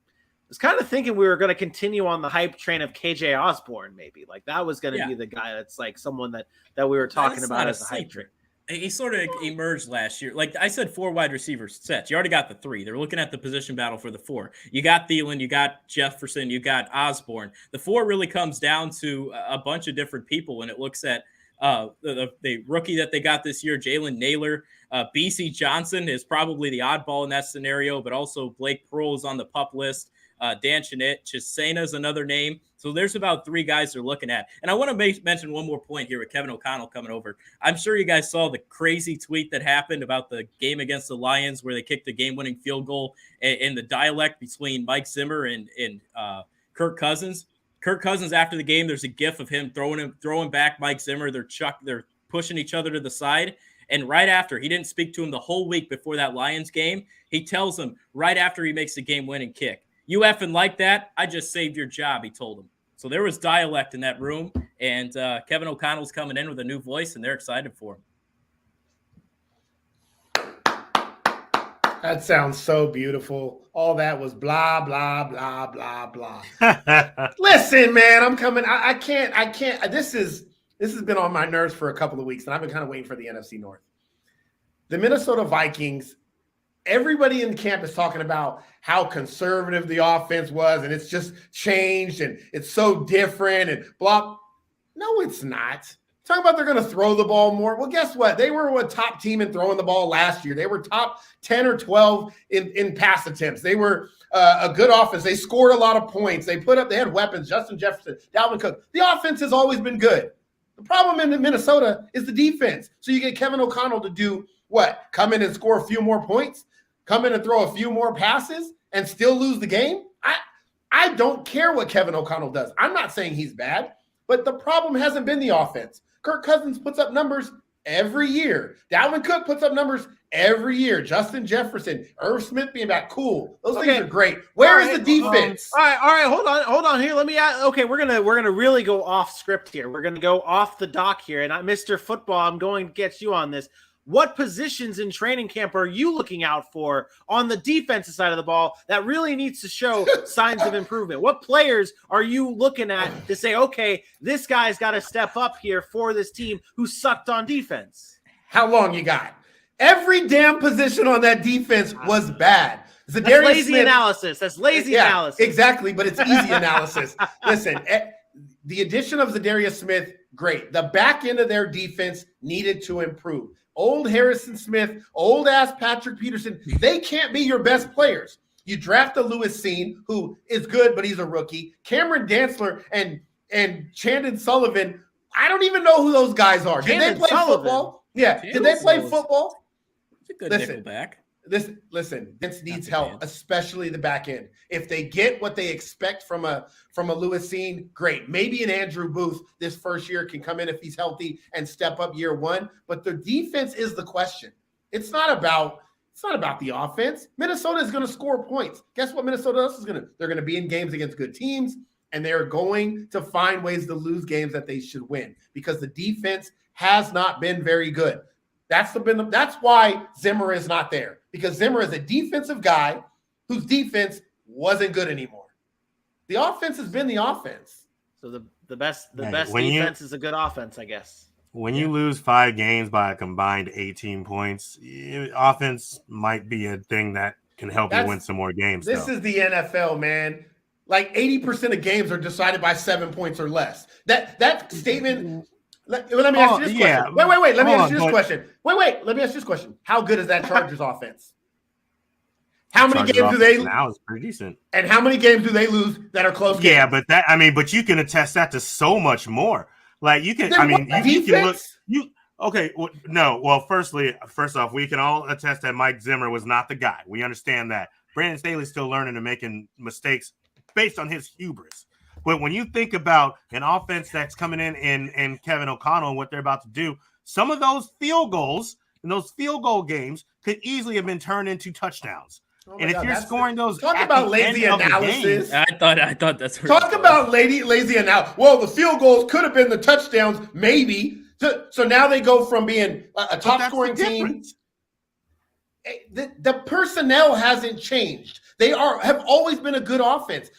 A: was kind of thinking we were going to continue on the hype train of KJ Osborne, maybe. Like, that was going to be the guy that's like someone that we were talking about as a hype train.
D: He sort of emerged last year. Like I said, 4 wide receiver sets. You already got the 3. They're looking at the position battle for the 4. You got Thielen, you got Jefferson, you got Osborne. The 4 really comes down to a bunch of different people when it looks at the rookie that they got this year, Jalen Naylor. BC Johnson is probably the oddball in that scenario, but also Blake Pearl is on the PUP list. Dan Chisena is another name. So there's about 3 guys they're looking at. And I want to mention one more point here with Kevin O'Connell coming over. I'm sure you guys saw the crazy tweet that happened about the game against the Lions where they kicked the game-winning field goal in the dialect between Mike Zimmer and Kirk Cousins. Kirk Cousins, after the game, there's a gif of him throwing back Mike Zimmer. They're pushing each other to the side. And right after, he didn't speak to him the whole week before that Lions game. He tells him right after he makes the game-winning kick, "You effing like that? I just saved your job," he told him. So there was dialect in that room, and Kevin O'Connell's coming in with a new voice, and they're excited for him.
C: That sounds so beautiful. All that was blah, blah, blah, blah, blah. Listen, man, I'm coming. I can't. This has been on my nerves for a couple of weeks, and I've been kind of waiting for the NFC North. The Minnesota Vikings, everybody in camp is talking about how conservative the offense was, and it's just changed, and it's so different, and blah. No, it's not. Talking about they're going to throw the ball more. Well, guess what? They were a top team in throwing the ball last year. They were top 10 or 12 in pass attempts. They were a good offense. They scored a lot of points. They had weapons, Justin Jefferson, Dalvin Cook. The offense has always been good. The problem in Minnesota is the defense. So you get Kevin O'Connell to do what? Come in and score a few more points, come in and throw a few more passes, and still lose the game? I don't care what Kevin O'Connell does. I'm not saying he's bad, but the problem hasn't been the offense. Kirk Cousins puts up numbers every year. Dalvin Cook puts up numbers every year. Justin Jefferson, Irv Smith being back, cool. Those things are great. Where is the defense?
A: All right. Hold on here. Let me ask. Okay, we're gonna really go off script here. We're gonna go off the dock here. And Mr. Football, I'm going to get you on this. What positions in training camp are you looking out for on the defensive side of the ball that really needs to show signs of improvement? What players are you looking at to say, okay, this guy's got to step up here for this team who sucked on defense?
C: How long you got? Every damn position on that defense was bad.
A: That's lazy analysis. That's lazy analysis.
C: Exactly, but it's easy analysis. Listen, the addition of Zadarius Smith, great. The back end of their defense needed to improve. Old Harrison Smith, old-ass Patrick Peterson, they can't be your best players. You draft a Lewis Seen, who is good, but he's a rookie. Cameron Dantzler and Chandon Sullivan, I don't even know who those guys are. Did they play football? Yeah. Did they play football?
D: It's a good nickelback.
C: Listen, Vince needs help, especially the back end. If they get what they expect from a Lewis Seen, great. Maybe an Andrew Booth this first year can come in if he's healthy and step up year one. But the defense is the question. It's not about the offense. Minnesota is going to score points. Guess what Minnesota else is going to? They're going to be in games against good teams, and they're going to find ways to lose games that they should win because the defense has not been very good. That's why Zimmer is not there, because Zimmer is a defensive guy whose defense wasn't good anymore. The offense has been the offense.
A: So the best defense is a good offense, I guess.
B: When you lose 5 games by a combined 18 points, offense might be a thing that can help you win some more games.
C: This is the NFL, man. Like 80% of games are decided by 7 points or less. That statement. Let me ask you this question. Wait. Let me ask you this question. Let me ask you this question. How good is that Chargers offense? How many games do they?
B: Now is pretty decent.
C: And how many games do they lose that are close games?
B: Yeah, but you can attest that to so much more. Like you can. You can look. First off, we can all attest that Mike Zimmer was not the guy. We understand that. Brandon Staley's still learning and making mistakes based on his hubris. But when you think about an offense that's coming in Kevin O'Connell and what they're about to do, some of those field goals in those field goal games could easily have been turned into touchdowns. And if you're scoring those,
C: talk about lazy analysis.
D: I thought that's
C: talk about lazy analysis. Well, the field goals could have been the touchdowns, maybe. So now they go from being a top scoring team. The personnel hasn't changed. They have always been a good offense.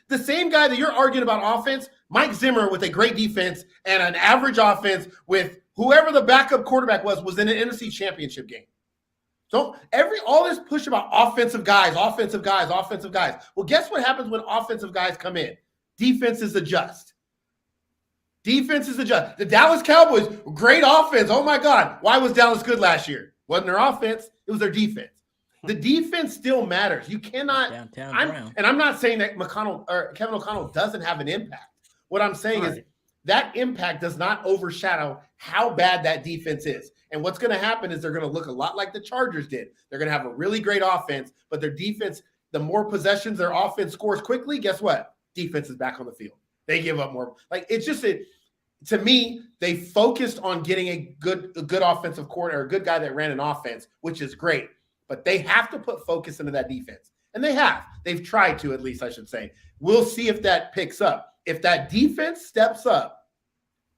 C: The same guy that you're arguing about offense, Mike Zimmer with a great defense and an average offense with whoever the backup quarterback was in an NFC Championship game. So all this push about offensive guys. Well, guess what happens when offensive guys come in? Defenses adjust. The Dallas Cowboys, great offense. Oh my God. Why was Dallas good last year? Wasn't their offense, it was their defense. The defense still matters. You cannot. I'm not saying that Kevin O'Connell doesn't have an impact. What I'm saying is that impact does not overshadow how bad that defense is. And what's going to happen is they're going to look a lot like the Chargers did. They're going to have a really great offense, but their defense, the more possessions their offense scores quickly, guess what? Defense is back on the field. They give up more. Like it's just to me, they focused on getting a good offensive coordinator, a good guy that ran an offense, which is great. But they have to put focus into that defense. And they have. They've tried to, at least I should say. We'll see if that picks up. If that defense steps up,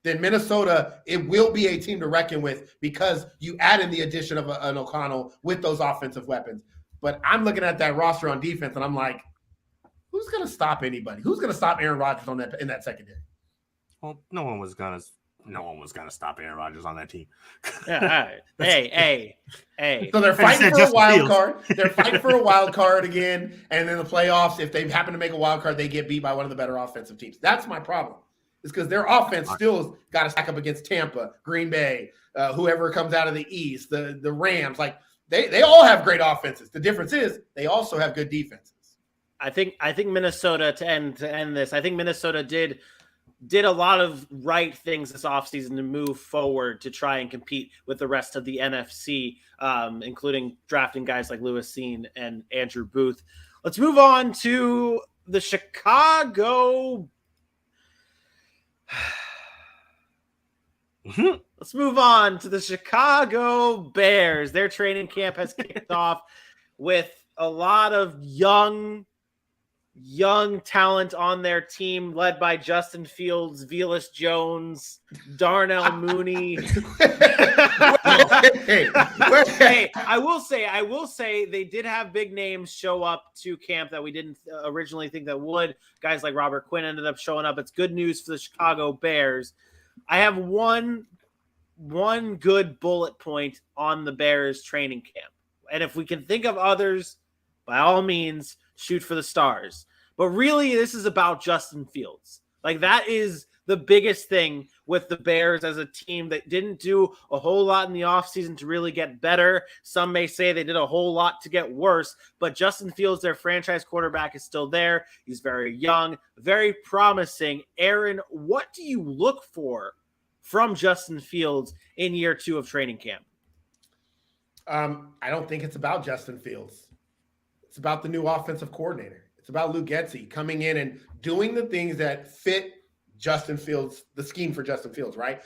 C: then Minnesota, it will be a team to reckon with because you add in the addition of an O'Connell with those offensive weapons. But I'm looking at that roster on defense, and I'm like, who's going to stop anybody? Who's going to stop Aaron Rodgers in that secondary?
B: Well, no one was gonna stop Aaron Rodgers on that team.
A: Yeah, hey.
C: So they're fighting for a wild card. They're fighting for a wild card again, and in the playoffs, if they happen to make a wild card, they get beat by one of the better offensive teams. That's my problem. is because their offense still has got to stack up against Tampa, Green Bay, whoever comes out of the East, the Rams. Like they all have great offenses. The difference is they also have good defenses.
A: I think Minnesota to end this. I think Minnesota did a lot of right things this offseason to move forward to try and compete with the rest of the NFC, including drafting guys like Lewis Cine and Andrew Booth. Let's move on to the Chicago. Let's move on to the Chicago Bears. Their training camp has kicked off with a lot of young talent on their team, led by Justin Fields, Velus Jones, Darnell Mooney. Hey, I will say they did have big names show up to camp that we didn't originally think that would. Guys like Robert Quinn ended up showing up. It's good news for the Chicago Bears. I have one good bullet point on the Bears training camp. And if we can think of others, by all means, shoot for the stars. But really, this is about Justin Fields. Like, that is the biggest thing with the Bears as a team that didn't do a whole lot in the offseason to really get better. Some may say they did a whole lot to get worse, but Justin Fields, their franchise quarterback, is still there. He's very young, very promising. Aaron, what do you look for from Justin Fields in year 2 of training camp?
C: I don't think it's about Justin Fields. It's about the new offensive coordinator. It's about Luke Getsy coming in and doing the things that fit Justin Fields, the scheme for Justin Fields, right?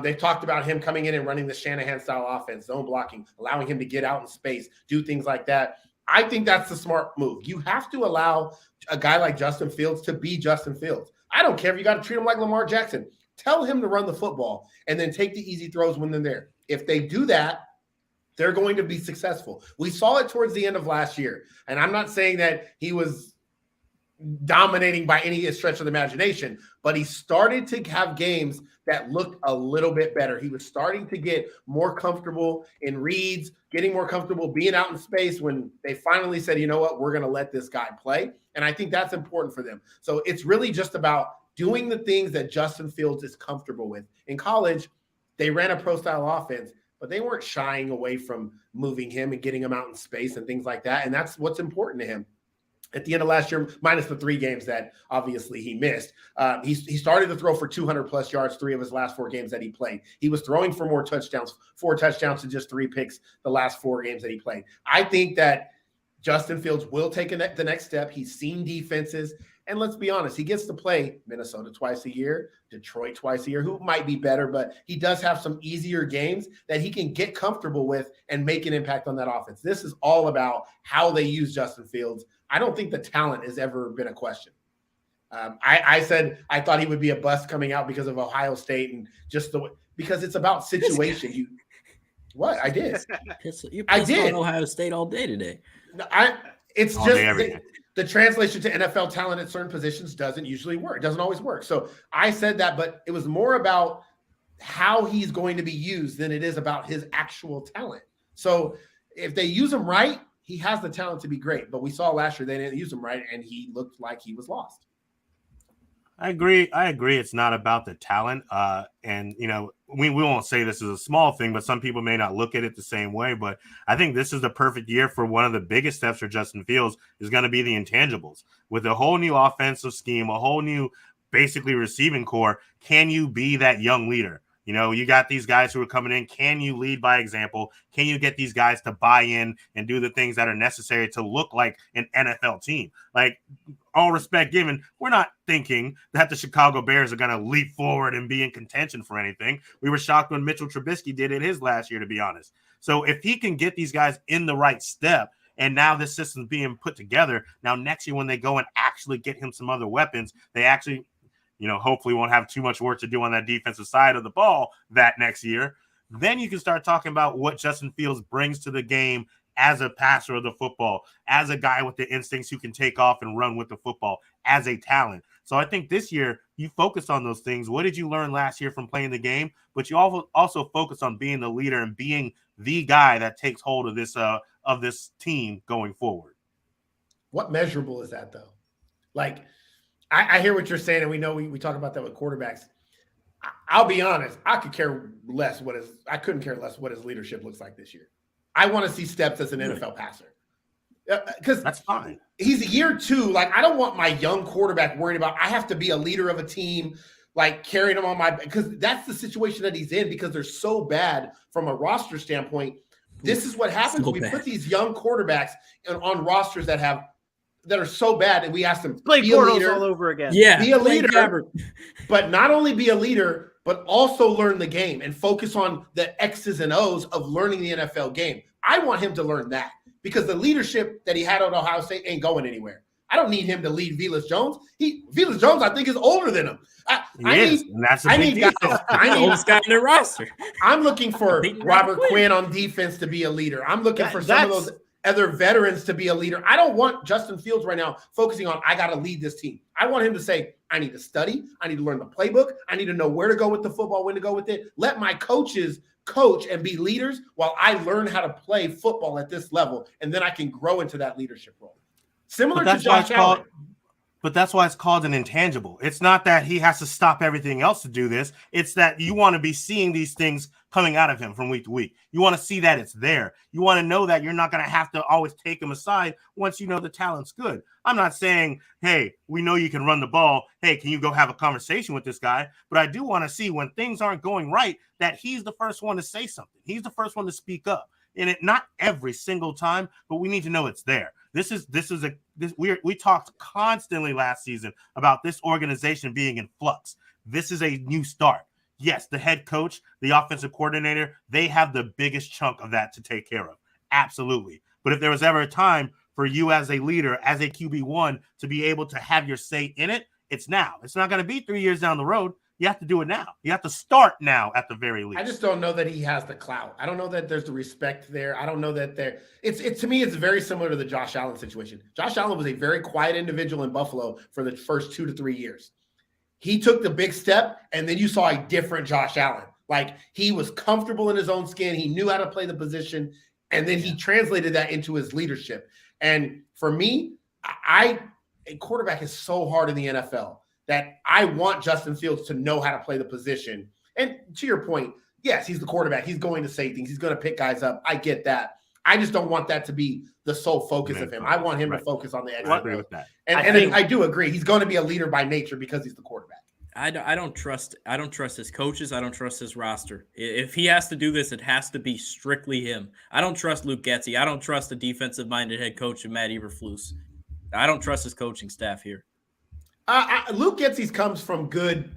C: They've talked about him coming in and running the Shanahan-style offense, zone blocking, allowing him to get out in space, do things like that. I think that's the smart move. You have to allow a guy like Justin Fields to be Justin Fields. I don't care if you got to treat him like Lamar Jackson. Tell him to run the football and then take the easy throws when they're there. If they do that, they're going to be successful. We saw it towards the end of last year. And I'm not saying that he was dominating by any stretch of the imagination, but he started to have games that looked a little bit better. He was starting to get more comfortable in reads, getting more comfortable being out in space when they finally said, you know what, we're going to let this guy play. And I think that's important for them. So it's really just about doing the things that Justin Fields is comfortable with. In college, they ran a pro-style offense, but they weren't shying away from moving him and getting him out in space and things like that. And that's what's important to him. At the end of last year, minus the 3 games that obviously he missed, he started to throw for 200-plus yards 3 of his last 4 games that he played. He was throwing for more touchdowns, 4 touchdowns to just 3 picks the last 4 games that he played. I think that Justin Fields will take the next step. He's seen defenses. And let's be honest, he gets to play Minnesota twice a year, Detroit twice a year, who might be better, but he does have some easier games that he can get comfortable with and make an impact on that offense. This is all about how they use Justin Fields. I don't think the talent has ever been a question. I said I thought he would be a bust coming out because of Ohio State and just because it's about situation. What? I did.
D: You pissed on Ohio State all day today.
C: The translation to NFL talent at certain positions doesn't usually work. It doesn't always work. So I said that, but it was more about how he's going to be used than it is about his actual talent. So if they use him right, he has the talent to be great. But we saw last year they didn't use him right, and he looked like he was lost.
B: I agree. It's not about the talent. And, you know, we won't say this is a small thing, but some people may not look at it the same way. But I think this is the perfect year for one of the biggest steps for Justin Fields is going to be the intangibles. With a whole new offensive scheme, a whole new basically receiving core, can you be that young leader? You know, you got these guys who are coming in. Can you lead by example? Can you get these guys to buy in and do the things that are necessary to look like an NFL team? Like, all respect given, we're not thinking that the Chicago Bears are going to leap forward and be in contention for anything. We were shocked when Mitchell Trubisky did it his last year, to be honest. So if he can get these guys in the right step, and now this system's being put together, now next year when they go and actually get him some other weapons, they actually – you know, hopefully won't have too much work to do on that defensive side of the ball that next year. Then you can start talking about what Justin Fields brings to the game as a passer of the football, as a guy with the instincts who can take off and run with the football, as a talent. So I think this year you focus on those things. What did you learn last year from playing the game? But you also focus on being the leader and being the guy that takes hold of this team going forward.
C: What measurable is that, though? Like, I hear what you're saying, and we know we talk about that with quarterbacks. I'll be honest. I couldn't care less what his leadership looks like this year. I want to see steps as an NFL passer. Because
B: that's fine.
C: He's year 2. Like, I don't want my young quarterback worried about I have to be a leader of a team, like carrying them on because that's the situation that he's in because they're so bad from a roster standpoint. This is what happens when we put these young quarterbacks on rosters that are so bad, and we ask them
A: be a leader all over again.
D: Yeah,
C: be a leader, but not only be a leader, but also learn the game and focus on the X's and O's of learning the NFL game. I want him to learn that because the leadership that he had at Ohio State ain't going anywhere. I don't need him to lead Velus Jones. Velus Jones, I think, is older than him.
B: That's a big deal.
C: I need
D: oldest guy in their roster.
C: I'm looking for Robert Quinn on defense to be a leader. I'm looking for some of those other veterans to be a leader. I don't want Justin Fields right now focusing on, I got to lead this team. I want him to say, I need to study. I need to learn the playbook. I need to know where to go with the football, when to go with it. Let my coaches coach and be leaders while I learn how to play football at this level. And then I can grow into that leadership role. Similar to Josh Allen.
B: But that's why it's called an intangible. It's not that he has to stop everything else to do this. It's that you want to be seeing these things coming out of him from week to week. You want to see that it's there. You want to know that you're not going to have to always take him aside once you know the talent's good. I'm not saying, hey, we know you can run the ball. Hey, can you go have a conversation with this guy? But I do want to see when things aren't going right that he's the first one to say something. He's the first one to speak up. And it not every single time, but we need to know it's there. We talked constantly last season about this organization being in flux. This is a new start. Yes, the head coach, the offensive coordinator, they have the biggest chunk of that to take care of. Absolutely. But if there was ever a time for you as a leader, as a QB1, to be able to have your say in it, it's now. It's not going to be 3 years down the road. You have to do it now. You have to start now at the very least.
C: I just don't know that he has the clout. I don't know that there's the respect there. I don't know that there. To me, it's very similar to the Josh Allen situation. Josh Allen was a very quiet individual in Buffalo for the first 2 to 3 years. He took the big step, and then you saw a different Josh Allen. Like, he was comfortable in his own skin. He knew how to play the position, and then he translated that into his leadership. And for me, a quarterback is so hard in the NFL that I want Justin Fields to know how to play the position. And to your point, yes, he's the quarterback. He's going to say things. He's going to pick guys up. I get that. I just don't want that to be the sole focus of him. I want him to focus on the exit.
B: I agree with that.
C: And I do agree. He's going to be a leader by nature because he's the quarterback.
D: I don't trust his coaches. I don't trust his roster. If he has to do this, it has to be strictly him. I don't trust Luke Getsy. I don't trust the defensive-minded head coach of Matt Eberflus. I don't trust his coaching staff here.
C: Luke Getsy's comes from good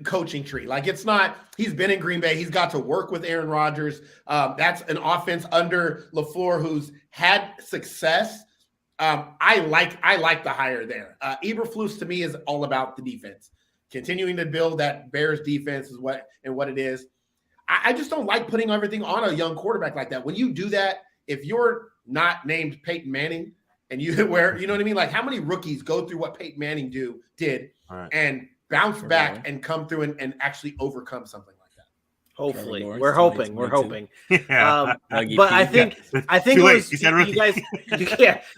C: coaching tree. Like, it's not, he's been in Green Bay. He's got to work with Aaron Rodgers. That's an offense under LaFleur who's had success. I like the hire there. Eberflus to me is all about the defense. Continuing to build that Bears defense is what it is. I just don't like putting everything on a young quarterback like that. When you do that, if you're not named Peyton Manning, and you know what I mean? Like, how many rookies go through what Peyton Manning did and bounce back and come through and actually overcome something like that?
A: Hopefully. We're hoping.
B: Yeah.
A: But I think it was,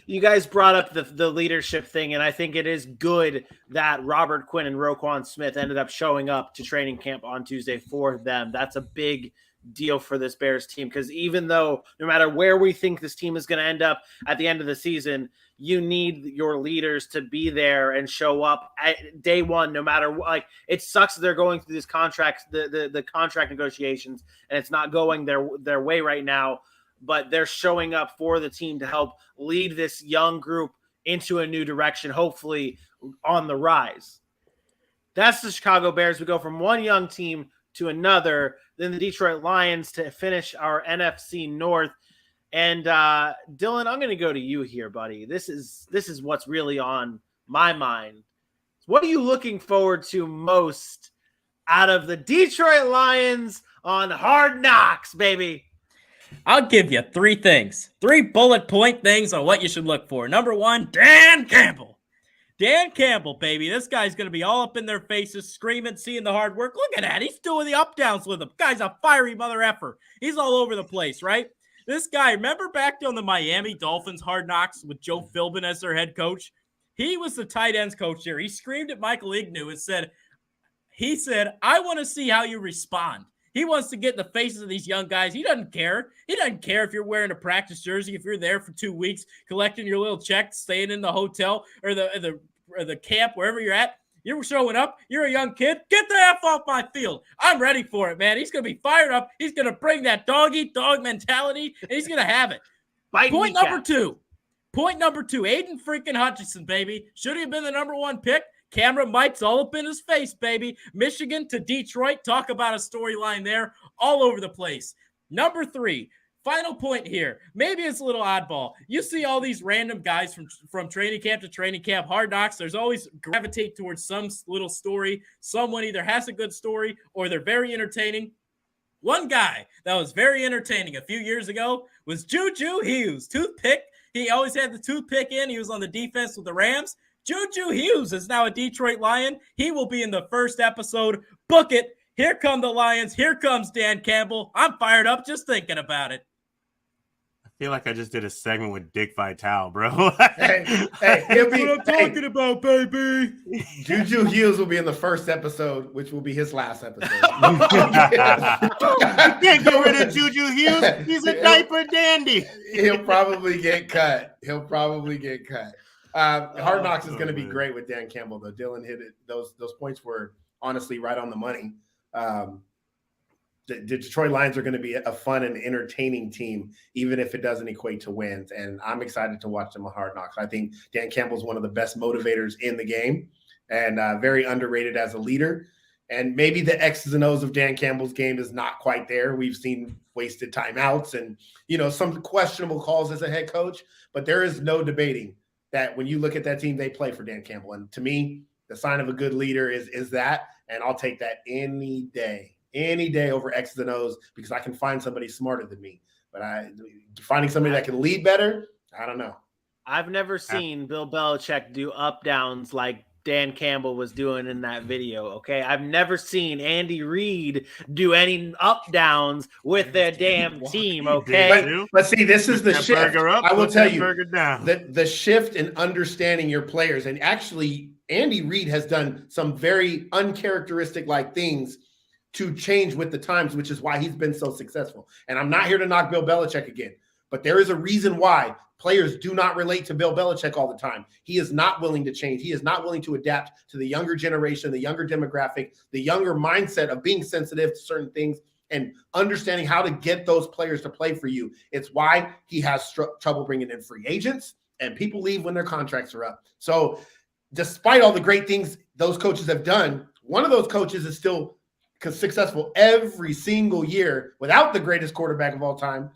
A: you guys brought up the leadership thing, and I think it is good that Robert Quinn and Roquan Smith ended up showing up to training camp on Tuesday for them. That's a big deal for this Bears team, because even though no matter where we think this team is going to end up at the end of the season, you need your leaders to be there and show up at day one, no matter what. Like, it sucks that they're going through these contracts, the contract negotiations, and it's not going their way right now, but they're showing up for the team to help lead this young group into a new direction, hopefully on the rise. That's the Chicago Bears. We go from one young team to another, then the Detroit Lions to finish our NFC North. And Dylan, I'm going to go to you here, buddy. This is what's really on my mind. What are you looking forward to most out of the Detroit Lions on Hard Knocks, baby?
D: I'll give you 3 things, 3 bullet point things on what you should look for. Number 1, Dan Campbell. Dan Campbell, baby. This guy's going to be all up in their faces, screaming, seeing the hard work. Look at that. He's doing the up downs with them. Guy's a fiery mother effer. He's all over the place, right? This guy, remember back on the Miami Dolphins Hard Knocks with Joe Philbin as their head coach? He was the tight ends coach here. He screamed at Michael Ignu and said, I want to see how you respond. He wants to get in the faces of these young guys. He doesn't care. He doesn't care if you're wearing a practice jersey, if you're there for 2 weeks, collecting your little check, staying in the hotel or the camp, wherever you're at. You're showing up. You're a young kid. Get the F off my field. I'm ready for it, man. He's going to be fired up. He's going to bring that dog-eat-dog mentality, and he's going to have it. Point number two. Aiden freaking Hutchinson, baby. Should he have been the number 1 pick? Camera mics all up in his face, baby. Michigan to Detroit. Talk about a storyline there all over the place. Number 3, final point here. Maybe it's a little oddball. You see all these random guys from training camp to training camp, Hard Knocks. There's always gravitate towards some little story. Someone either has a good story or they're very entertaining. One guy that was very entertaining a few years ago was Juju Hughes. Toothpick. He always had the toothpick in. He was on the defense with the Rams. Juju Hughes is now a Detroit Lion. He will be in the first episode. Book it. Here come the Lions. Here comes Dan Campbell. I'm fired up just thinking about it.
B: I feel like I just did a segment with Dick Vitale, bro.
C: Hey,
D: That's what I'm talking about, baby.
C: Juju Hughes will be in the first episode, which will be his last episode.
B: You can't get rid of Juju Hughes. He's a diaper dandy.
C: He'll probably get cut. Hard Knocks is going to be great with Dan Campbell, though. Dylan hit it. Those points were honestly right on the money. The Detroit Lions are going to be a fun and entertaining team, even if it doesn't equate to wins. And I'm excited to watch them on Hard Knocks. I think Dan Campbell's one of the best motivators in the game and very underrated as a leader. And maybe the X's and O's of Dan Campbell's game is not quite there. We've seen wasted timeouts and, some questionable calls as a head coach. But there is no debating that when you look at that team, they play for Dan Campbell. And to me, the sign of a good leader is that. And I'll take that any day over X's and O's because I can find somebody smarter than me. But finding somebody that can lead better, I don't know.
A: I've never seen Bill Belichick do up downs like Dan Campbell was doing in that video, okay? I've never seen Andy Reid do any up downs with their damn team, okay?
C: But see, this is the shift. I will tell you,
B: down.
C: The shift in understanding your players. And actually, Andy Reid has done some very uncharacteristic-like things to change with the times, which is why he's been so successful. And I'm not here to knock Bill Belichick again, but there is a reason why players do not relate to Bill Belichick all the time. He is not willing to change. He is not willing to adapt to the younger generation, the younger demographic, the younger mindset of being sensitive to certain things and understanding how to get those players to play for you. It's why he has trouble bringing in free agents and people leave when their contracts are up. So despite all the great things those coaches have done, one of those coaches is still successful every single year without the greatest quarterback of all time,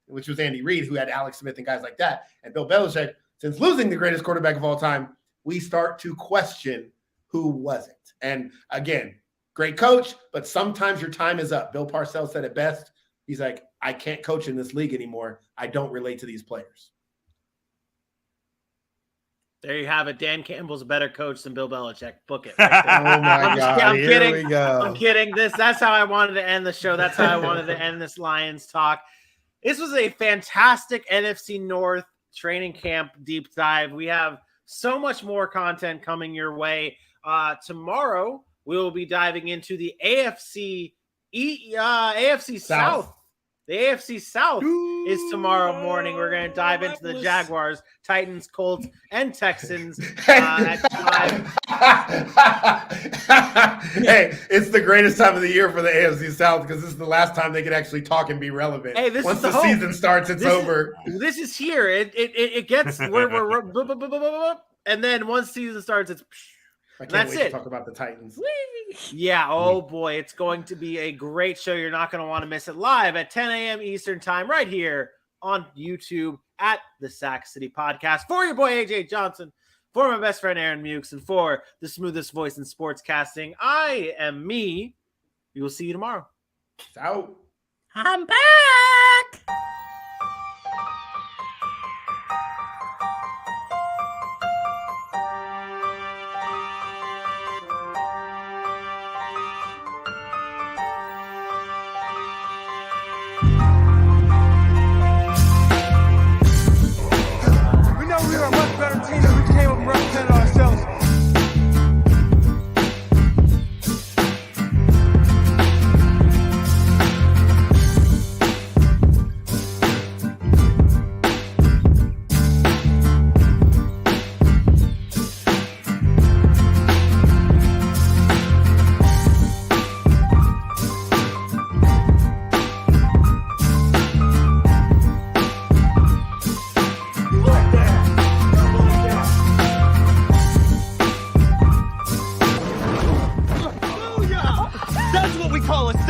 C: which was Andy Reid, who had Alex Smith and guys like that. And Bill Belichick, since losing the greatest quarterback of all time, we start to question who wasn't. And again, great coach, but sometimes your time is up. Bill Parcells said it best. He's like, I can't coach in this league anymore. I don't relate to these players.
A: There you have it. Dan Campbell's a better coach than Bill Belichick. Book it.
C: Oh my God!
A: I'm
C: Here
A: kidding.
C: we go.
A: I'm kidding. That's how I wanted to end the show. That's how I wanted to end this Lions talk. This was a fantastic NFC North training camp deep dive. We have so much more content coming your way. Tomorrow we will be diving into the AFC South. The AFC South is tomorrow morning. We're going to dive into the Jaguars, Titans, Colts, and Texans at 5.
C: Hey, it's the greatest time of the year for the AFC South because this is the last time they can actually talk and be relevant.
A: Hey,
C: once the season starts, it's over.
A: This is here. It gets we're and then once season starts, it's.
C: I can't wait to talk about the Titans.
A: Yeah, oh boy, it's going to be a great show. You're not going to want to miss it live at 10 a.m. Eastern time right here on YouTube at the Sac City Podcast. For your boy, AJ Johnson, for my best friend, Aaron Mukes, and for the smoothest voice in sportscasting, I am me. We will see you tomorrow.
C: Out.
D: I'm back.